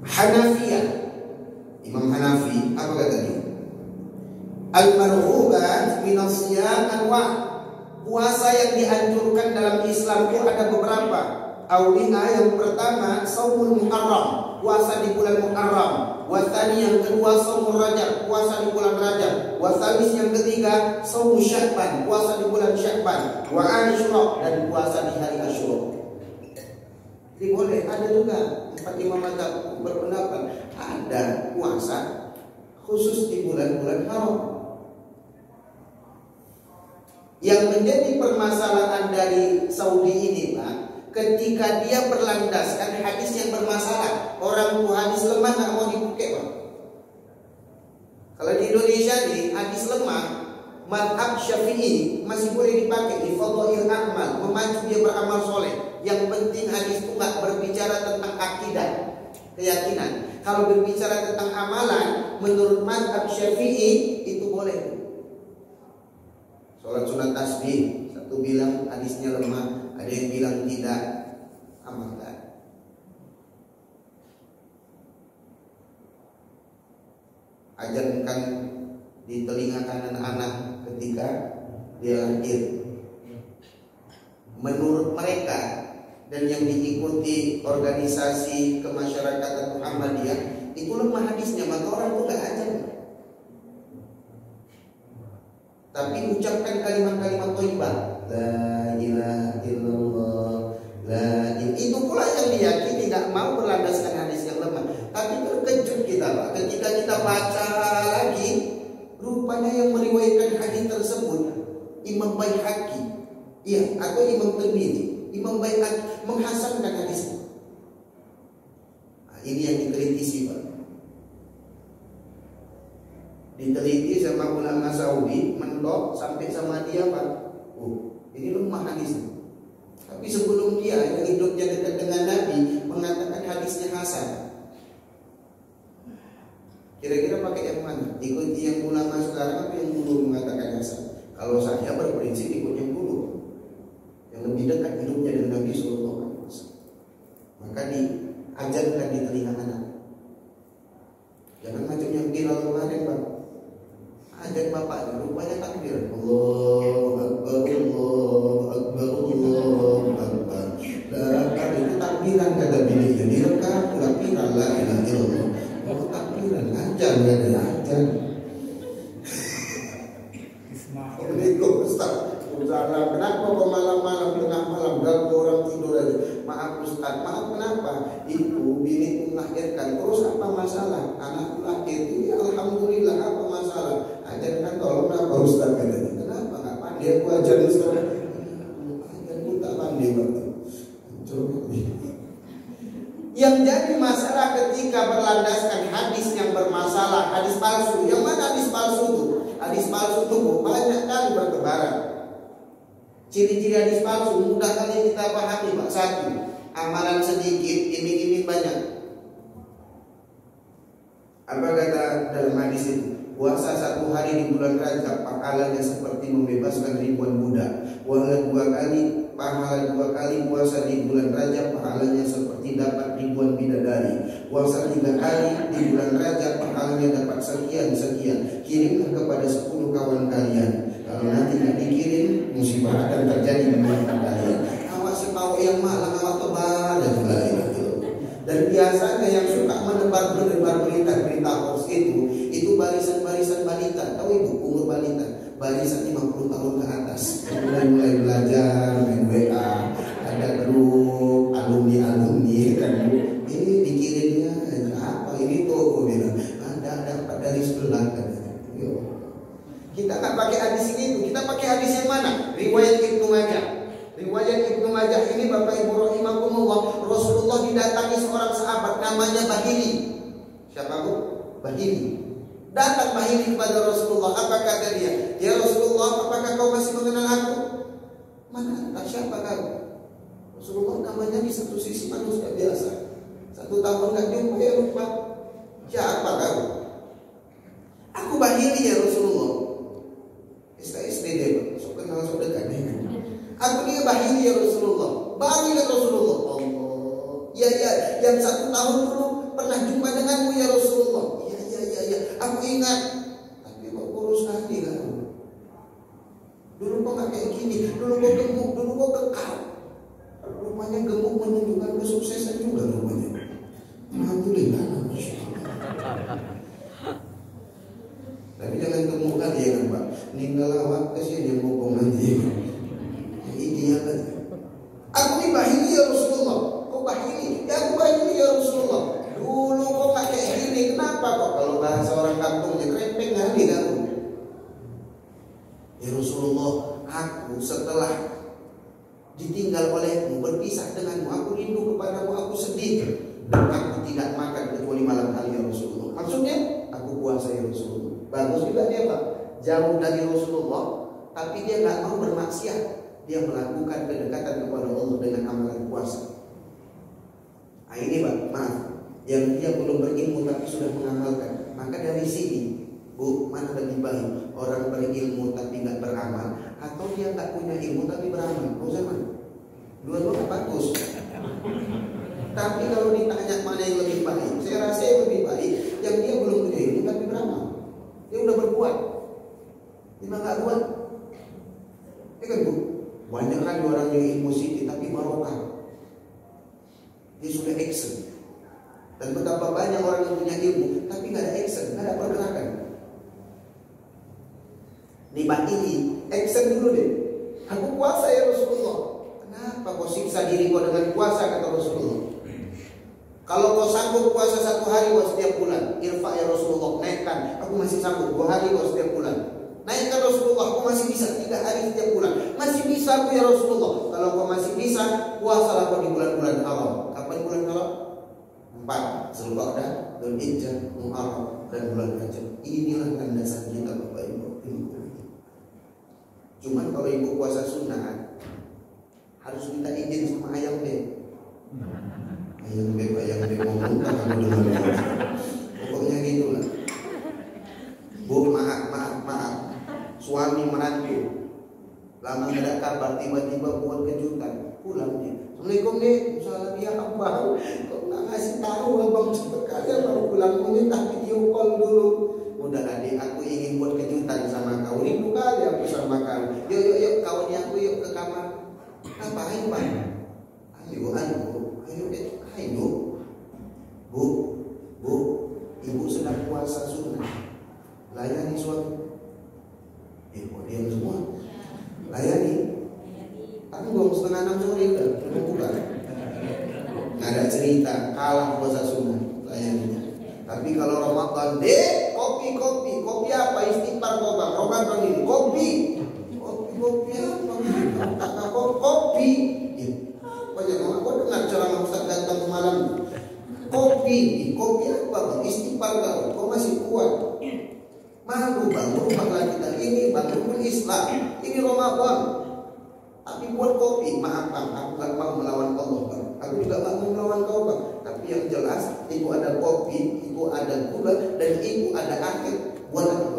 Hanafiyah. Imam Hanafi apa kata dia? Al-marhubat min as-siyam anwa'. Puasa yang dianjurkan dalam Islam itu ada beberapa. Awliha yang pertama Shaumul Muharram, puasa di bulan Muharram. Watsani yang kedua Shaumul Rajab, puasa di bulan Rajab. Watsalis yang ketiga Shaumul Sya'ban, puasa di bulan Sya'ban. Wa Asyura, dan puasa di hari Asyura. Jadi boleh, ada juga 4 imam mazhab berpendapat ada puasa khusus di bulan-bulan haram. Yang menjadi permasalahan dari Saudi ini, Pak, ketika dia berlandaskan hadis yang bermasalah. Orang tuh hadis lemah nggak mau dipakai, Pak. Kalau di Indonesia nih hadis lemah, mazhab Syafi'i masih boleh dipakai di fadhail amal, memacu dia beramal soleh. Yang penting hadis itu nggak berbicara tentang akidah, keyakinan. Kalau berbicara tentang amalan, menurut mazhab Syafi'i itu boleh. Sholat sunat tasbih, satu bilang hadisnya lemah, ada yang bilang tidak, amalkan. Ajarkan di telinga kanan anak ketika dia lahir. Menurut mereka dan yang diikuti organisasi kemasyarakatan Muhammadiyah, itu lemah hadisnya, maka orang itu gak ajar. Tapi ucapkan kalimat-kalimat thayyibah, la ilaha illallah, itu pula yang diyakini tidak mau berlandaskan hadis yang lemah. Tapi terkejut kita, Pak, ketika kita baca lagi, rupanya yang meriwayatkan hadis tersebut Imam Baihaqi, iya, atau Imam Tirmidzi. Imam Baihaqi menghasankan hadis. Nah, ini yang dikritisi, Pak. Diteliti sama ulama Saudi, mentok sampai sama dia, Pak. Ini lemah hadis. Tapi sebelum dia yang hidupnya dekat dengan Nabi mengatakan hadisnya hasan. Kira-kira pakai yang mana? Ikuti yang ulama sekarang atau yang dulu mengatakan hasan? Kalau saya berprinsip ikut yang dulu, yang lebih dekat hidupnya dengan Nabi Sallallahu Alaihi Wasallam. Maka diajarkan di telinga anak. Jangan macam yang viral kemarin, Pak. Ajak bapak, rupanya takbir. Allahu Akbar, Allahu Akbar, Allahu Akbar. Lakar itu takbiran kata bininya. Direkam, takbiran, la ilaha illallah. Oh, takbiran, ajar, gak ada ajar. Assalamualaikum Ustaz. Kenapa kok malam-malam tengah malam ganggu orang tidur aja? Maaf Ustaz, maaf kenapa? Itu bini melahirkan, terus apa masalah? Anak lahir, ini alhamdulillah, apa masalah? Ajarkan tolong apa Ustaz katanya. Kenapa nggak pandai aku ajar Ustaz? Ajarku tak pandai banget. Yang jadi masalah ketika berlandaskan hadis yang bermasalah, hadis palsu. Yang mana hadis palsu itu? Hadis palsu itu banyak kali bertebaran. Ciri-ciri hadis palsu mudah kali kita pahami, Pak. 1, amalan sedikit, iming-iming banyak. Apa kata dalam hadis itu? Puasa 1 hari di bulan Rajab pahalanya seperti membebaskan ribuan budak. Pahala 2 kali puasa di bulan Rajab pahalanya seperti dapat ribuan bidadari. Puasa 3 hari di bulan Rajab pahalanya dapat sekian. Kirimlah kepada 10 kawan kalian. Kalau nanti tidak dikirim, musibah akan terjadi di bulan kalian. Awak tahu yang malang, awak tebar dan lain. Dan biasanya yang suka menebar berita hoax itu barisan wanita. Tahu ibu, umur wanita barisan 50 tahun ke atas, mulai belajar, main WA, ada grup alumni kan, ini dikirimnya apa ini tuh, bilang ada dari sebelah kan. Kita nggak pakai hadis ini, kita pakai hadis yang mana? Riwayat Ibnu Majah. Riwayat Ibnu Majah ini Bapak Ibu rahimakumullah, Rasulullah didatangi seorang sahabat namanya Bahili. Siapa bu? Bahili. Datang Bahili kepada Rasulullah. Apa kata dia? Ya Rasulullah, apakah kau masih mengenal aku? Mana? Siapa kau? Rasulullah namanya di satu sisi manusia biasa. 1 tahun nggak jumpa ya lupa. Siapa kau? Aku Bahili ya Rasulullah. SD deh, sok kenal sok dekat. Aku dia Bahili ya Rasulullah. Bahili ya Rasulullah. Allah. Ya, yang 1 tahun dulu pernah jumpa denganmu ya Rasulullah. Ya. Aku ingat. Tapi kok kurus lagi kan? Dulu kok nggak kayak gini. Dulu kok gemuk. Dulu kok kekal. Rupanya gemuk menunjukkan kesuksesan juga rupanya. Alhamdulillah. Tapi jangan gemuk lagi ya kan Pak. Ninggal awak kesini dia ngomong nanti. Ideal aja. Aku ini Bahili ya Rasulullah. Kok Bahili? Ya aku Bahili ya Rasulullah. Dulu kok nggak kayak gini. Kenapa kok? Kalau bahasa orang kampungnya krempeng kali kamu. Ya Rasulullah, aku setelah ditinggal olehmu, berpisah denganmu, aku rindu kepadamu, aku sedih. Dan aku tidak makan kecuali malam hari ya Rasulullah. Maksudnya, aku puasa ya Rasulullah. Bagus juga dia Pak. Jauh dari Rasulullah, tapi dia nggak mau bermaksiat. Dia melakukan kedekatan kepada Allah dengan amalan puasa. Nah ini Pak, maaf, yang dia belum berilmu tapi sudah mengamalkan. Maka dari sini, Bu, mana lebih baik? Orang berilmu tapi nggak beramal, atau dia nggak punya ilmu tapi beramal? Oh zaman, dua-duanya bagus. Tapi kalau ditanya mana yang lebih baik, saya rasa yang lebih baik yang dia belum punya ilmu tapi beramal. Dia udah berbuat, dia nggak buat. Ya kan Bu? Banyak kan orang yang ilmu sedikit tapi barokah. Dia sudah action. Dan betapa banyak orang yang punya ilmu tapi nggak ada action, nggak ada pergerakan. Di ini action dulu deh. Aku puasa ya Rasulullah. Kenapa kau siksa diri kau dengan puasa kata Rasulullah? Kalau kau sanggup puasa 1 hari kau setiap bulan, irfa ya Rasulullah, naikkan. Aku masih sanggup 2 hari kau setiap bulan. Naikkan Rasulullah, aku masih bisa 3 hari setiap bulan. Masih bisa aku ya Rasulullah. Kalau kau masih bisa, puasalah kau di bulan-bulan haram. Kapan bulan haram? 4, Zulqa'dah, Dzulhijjah, Muharram, dan bulan Rajab. Inilah landasan kita Bapak Ibu. Cuman kalau ibu puasa sunnah harus minta izin sama ayam deh. Ayam beb ngomong tak kamu dengar. Pokoknya gitulah. Bu, maaf. Suami menantu lama tidak kabar, tiba-tiba buat kejutan, pulang dia. Assalamualaikum nih, salam ya abang. Kok nggak ngasih tahu abang cepet aja baru pulang, minta video call dulu. Udah adik, aku ingin buat kejutan sama kau. Rindu kali aku sama kau. Yuk kawannya aku yuk ke kamar. Ngapain Pak? Ayo. Bu, ibu sedang puasa sunnah. Layani suami. Kok diam semua? Layani. Aku belum 5:30 sore udah buka. Nggak ada cerita, kalah puasa sunnah. Layaninya. Tapi kalau Ramadan, kopi apa? Istighfar kau Bang. Ramadan ini kopi apa? Kopi. Banyak orang kau dengar ceramah Ustaz datang semalam. Kopi apa Bang? Istighfar kau masih kuat. Malu Bang, berubahlah kita. Ini Bang, rukun Islam. Ini Ramadan. Tapi buat kopi, maaf Bang, aku gak mau melawan Allah Bang. Aku juga gak mau melawan kau Bang. Tapi yang jelas, itu ada kopi, itu ada gula, dan itu ada akhir. Buat apa?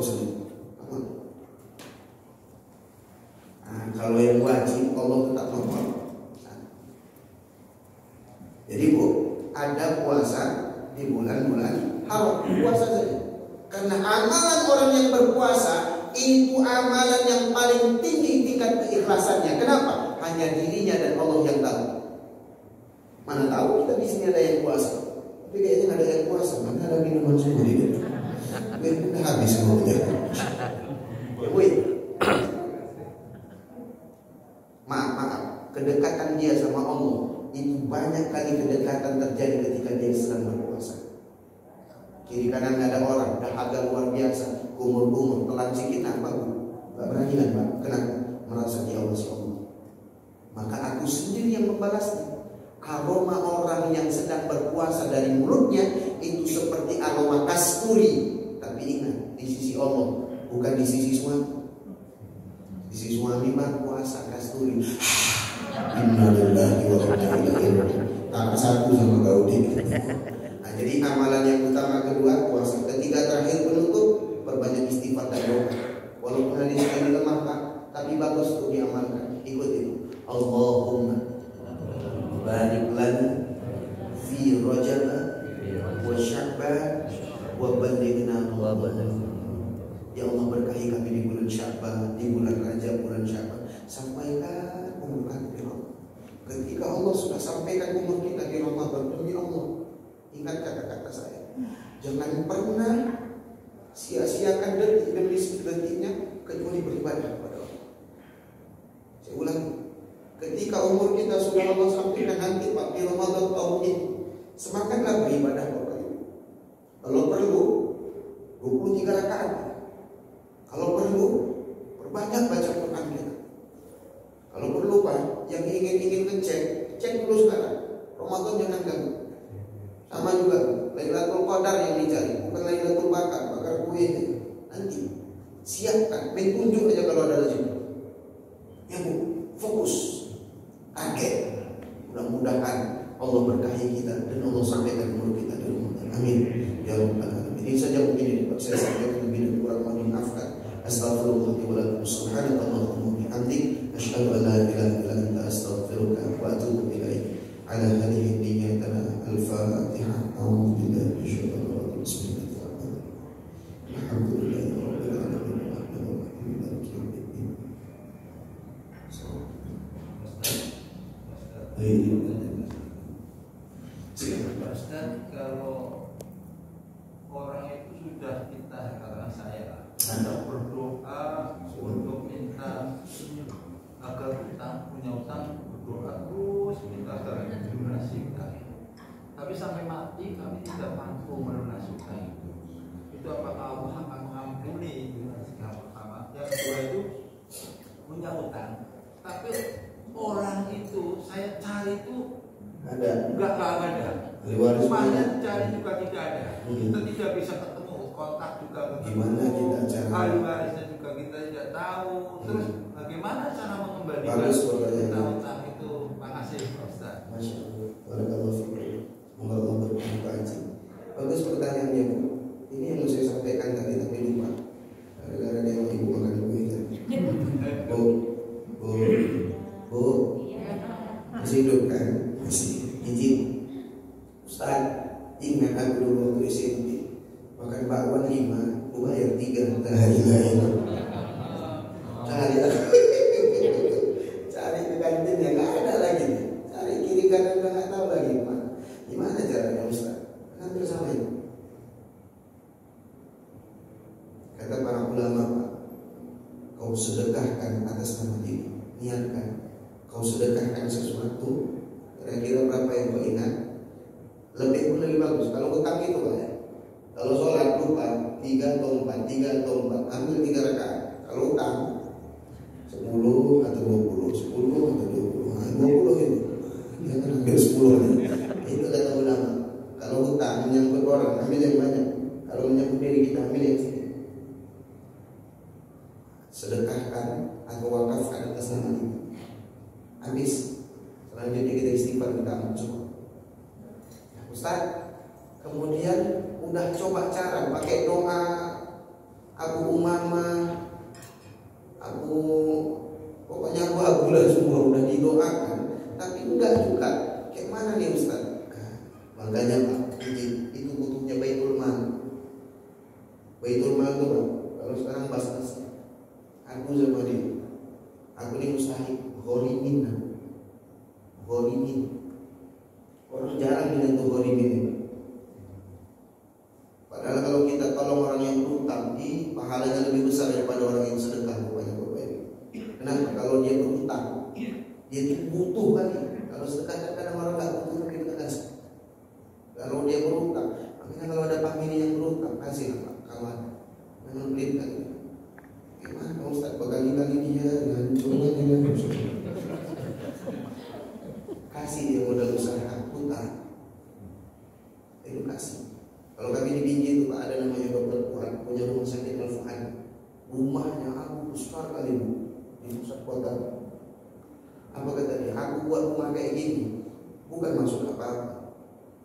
Jadi Bu, ada puasa di bulan-bulan haram, puasa saja. Karena amalan orang yang berpuasa itu amalan yang paling tinggi tingkat keikhlasannya. Kenapa? Hanya dirinya dan Allah yang tahu. Mana tahu kita di sini ada yang puasa, tapi kayaknya nggak ada yang puasa. Mana ada minuman semua di situ. Udah habis semuanya. Wait. Maaf, kedekatan dia sama Allah itu banyak kali kedekatan terjadi ketika dia sedang berpuasa. Kiri kanan nggak ada orang, dahaga luar biasa, kumur-kumur, telan sikit apa? Nggak berani kan Pak? Kenapa? Merasa dia Allah SWT. Maka aku sendiri yang membalasnya. Aroma orang yang sedang berpuasa dari mulutnya itu seperti aroma kasturi. Tapi ingat, di sisi Allah, bukan di sisi suami. Di sisi suami Pak, puasa kasturi. Innalillahi wa inna ilaihi raji'un. Tak satu sama kau di. Nah, jadi amalan yang utama kedua puasa. Ketiga terakhir penutup, perbanyak istighfar dan doa. Walaupun hadis ini lemah Pak, tapi bagus untuk diamalkan. Ikut itu. Allahumma barik lana fi Rajab wa Sya'ban wa ballighna Ramadan. Ya Allah, berkahi kami di bulan Sya'ban, di bulan Rajab, bulan Sya'ban. Sampaikan umur kami di Ramadan. Ketika Allah sudah sampaikan umur kita di Ramadan, demi Allah, ingat kata-kata saya. Jangan pernah sia-siakan detik demi detiknya kecuali beribadah kepada Allah. Saya ulangi. Ketika umur kita sudah Allah sampaikan nanti Pak di Ramadan tahun ini, semangatlah beribadah Bapak Ibu. Kalau perlu 23 rakaat. Kalau perlu perbanyak baca Quran kita. Kalau perlu Pak, yang ingin ngecek, cek dulu sekarang. Ramadan jangan ganggu. Sama juga Lailatul Qadar yang dicari, bukan Lailatul bakar kue. Nanti siapkan, main tunjuk aja kalau ada rezeki. Ya Bu, fokus. Kaget. Mudah-mudahan Allah berkahi kita dan Allah sampaikan umur kita di Ramadan. Amin. Ya Rabbal Alamin. Ini saja mungkin dapat saya sampaikan, lebih dan kurang mohon dimaafkan. Astaghfirullahaladzim wa lakum subhanakallahumma wa bihamdik asyhadu an la ilaha illa anta astaghfiruka wa atubu ilaik. Ala hadhihi niyyatana al-Fatihah. A'udzu billahi minasyaitonir rajim. Bismillahirrahmanirrahim. Alhamdulillahirabbil alamin. Arrahmanirrahim. Maliki yaumiddin. Ustaz, kalau orang itu sudah kita katakan saya Anda berdoa untuk minta agar kita punya utang, berdoa terus minta agar melunasi utang, tapi sampai mati kami tidak mampu melunasi utang itu apakah Allah akan mengampuni? Yang pertama. Yang kedua itu punya utang, tapi orang itu saya cari itu enggak ada. Rumahnya cari juga tidak ada. Kita tidak bisa ketemu, kontak juga gimana kita cara ahli warisnya juga kita tidak tahu. Terus bagaimana cara mengembalikan utang itu? Makasih Ustaz. Masya Allah. Barakallahu fiikum. Semoga Allah berkah aja. Bagus pertanyaannya Bu. Ini yang mau saya sampaikan tadi tapi lupa. Gara-gara dia mau ibu makan kue tadi. Bu, masih hidup kan? Masih. Izin. Ustaz, ingat aku dulu waktu SMP makan bakwan 5, aku bayar 3. Cari ke kantin yang nggak ada lagi, cari kiri kanan nggak tahu lagi gimana caranya Ustaz? Kan bersama itu. Kata para ulama, kau sedekahkan atas nama diri, niatkan. Kau sedekahkan sesuatu, kira-kira berapa yang kau ingat? Lebih pun lebih bagus. Kalau utang itu Pak ya. Kalau sholat lupa 3 atau 4, ambil 3 rakaat. Kalau utang 10 atau 20, 10 atau 20, 20 itu. Jangan ambil 10 ya. Itu kata ulama. Kalau utang menyangkut orang, ambil yang banyak. Kalau menyangkut diri kita, ambil yang sedikit. Sedekahkan atau wakafkan atas nama kita. Habis. Selanjutnya kita istighfar, minta ampun semua. Ustaz, kemudian udah coba cara pakai doa Abu Umamah, pokoknya Abu lah semua udah didoakan, tapi enggak juga. Kayak mana nih Ustaz? Makanya Pak, itu butuhnya Baitul Mal. Baitul Mal itu Pak, kalau sekarang bahas aku sama dia, aku ini mustahik ghorimin. Orang jarang bilang itu ghorimin. Padahal kalau kita tolong orang yang berutang, pahalanya lebih besar daripada orang yang sedekah. Kenapa? Kalau dia berutang, dia itu butuh kali. Kalau sedekah kadang orang nggak butuh tapi kita kasih. Kalau dia berutang, makanya kalau ada famili yang berutang, kasih apa? Kawan, jangan pelit kali. Gimana Ustaz? Berkali-kali dia hancurnya dia. Kasih dia modal usaha, utang. Edukasi. Kalau kami di Binjai itu Pak, ada namanya Dokter Fuad, punya rumah sakit Al-Fuad. Rumahnya aku besar kali Bu, di pusat kota. Apa kata dia? Aku buat rumah kayak gini, bukan maksud apa-apa,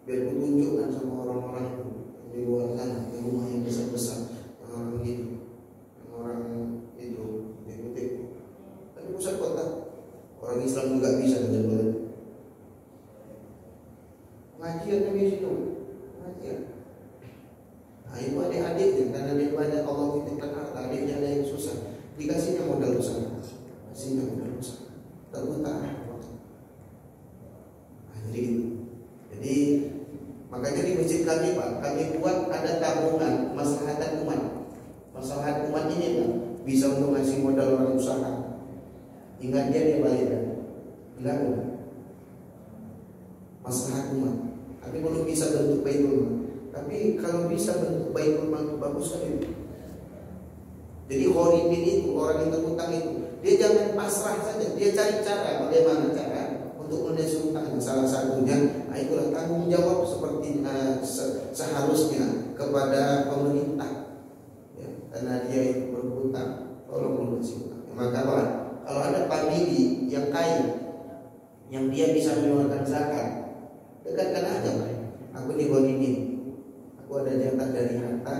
biar ku tunjukkan sama orang-orang di luar sana, yang rumah yang besar-besar, yang orang gitu, yang orang itu dikutip. Tapi pusat kota, orang Islam juga bisa jalan-jalan. Pengajian di situ, pengajian. Nah itu adik-adiknya, karena dia banyak Allah titipkan harta, adiknya ada yang susah, dikasihnya modal usaha, kasihnya modal usaha, terutama. Nah, jadi makanya di masjid kami Pak, kami buat ada tabungan maslahatan umat. Maslahat umat ini Pak, bisa untuk ngasih modal orang usaha. Ingat dia bayar, enggak maslahat umat. Tapi belum bisa bentuk Baitul Mal. Tapi kalau bisa bentuk Baitul Mal itu bagus sekali. Jadi ghorimin itu, orang yang terutang itu, dia jangan pasrah saja, dia cari cara bagaimana cara untuk melunasi utangnya. Salah satunya, itulah tanggung jawab seperti seharusnya kepada pemerintah. Ya, karena dia itu berhutang, tolong melunasi utang. Maka kalau ada famili yang kaya, yang dia bisa mengeluarkan zakat, dekatkan aja Pak. Aku ini ghorimin. Aku ada jatah dari harta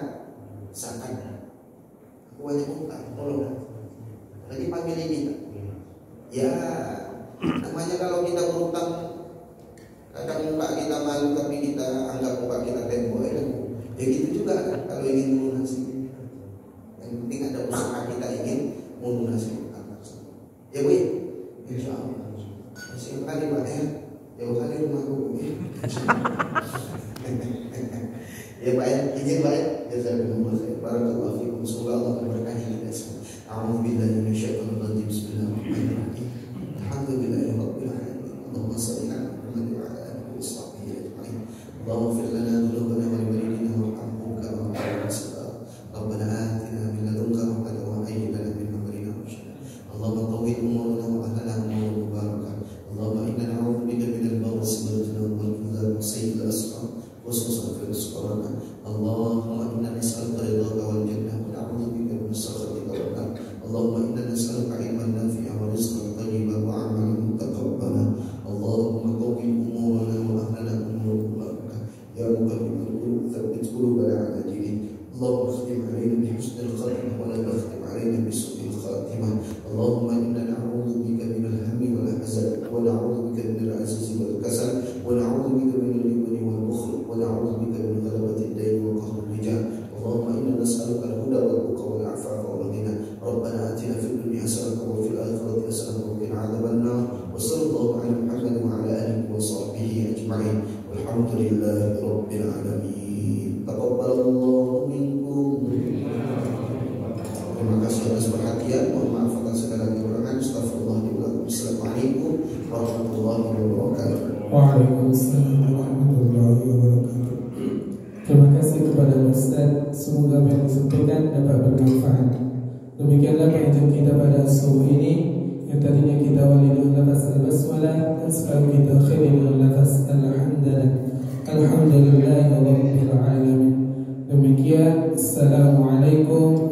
zakat. Aku banyak utang, tolong. Lagi panggil ini Pak. Ya, namanya kalau kita berutang, kadang muka kita malu tapi kita anggap muka kita tembok ya. Ya gitu juga kan kalau ingin melunasi. Yang penting ada usaha kita ingin melunasi utang tersebut. Ya Bu, insya Allah. Masih kali Pak ya. Jauh kali rumahku ya. Ya Pak ya, izin Pak ya. Jazakumullah khair. Barakallahu fikum. Semoga Allah memberkahi kita semua. A'udzubillahi minasyaitonir rajim. Bismillahirrahmanirrahim. Alhamdulillahirabbil alamin. Allahumma shalli ala Muhammad wa ala alihi washabbihi ajma'in. Allahumma ighfir lana dhunubana wa liwalidina warhamhum kama rabbayana shaghira. Rabbana atina min ladunka rahmatan wa hayyi lana min amrina rashada. Allahumma tawwil umurana wa ahlana umuran mubarakah. Allahumma inna na'udzubika minal bawasi wal junun wal kudhab wa sayyil asqam. Khususan fi rizqana. Allahumma inna nas'aluka ridhaka wal jannah wa na'udzubika min sakhatika wan nar. Allahumma inna nas'aluka ilman nafi'an wa rizqan thayyiban wa 'amalan mutaqabbala. Allahumma qawwi umurana wa ahlana umuran mubarakah. Ya muqallibal qulub tsabbit qulubana 'ala dinik. Allahumma khtim 'alaina bi husnil khatimah wa la takhtim 'alaina bi su'il khatimah. Allahumma inna na'udzubika minal hammi wal hazan wa na'udzubika minal 'ajzi wal kasal wa na'udzubika minal jubni wal bukhl ونعوذ بك من غلبة الدين وقهر الرجال. اللهم إنا نسألك الهدى والتقى والعفاف والغنى. ربنا آتنا في الدنيا حسنة وفي الآخرة حسنة وقنا عذاب النار. وصلى الله على محمد وعلى آله وصحبه أجمعين والحمد لله رب العالمين. تقبل الله منكم. Terima kasih atas perhatian. Mohon maaf atas segala kekurangan. Astagfirullah. Assalamualaikum warahmatullahi wabarakatuh. Waalaikumsalam warahmatullahi wabarakatuh. Terima kasih kepada Ustaz. Semoga apa yang disampaikan dapat bermanfaat. Demikianlah pengajian kita pada sore ini, yang tadinya kita awali dengan lafaz al-basmalah dan sekarang kita akhiri dengan lafaz alhamdulillah. Alhamdulillahirabbil alamin. Demikian. Assalamualaikum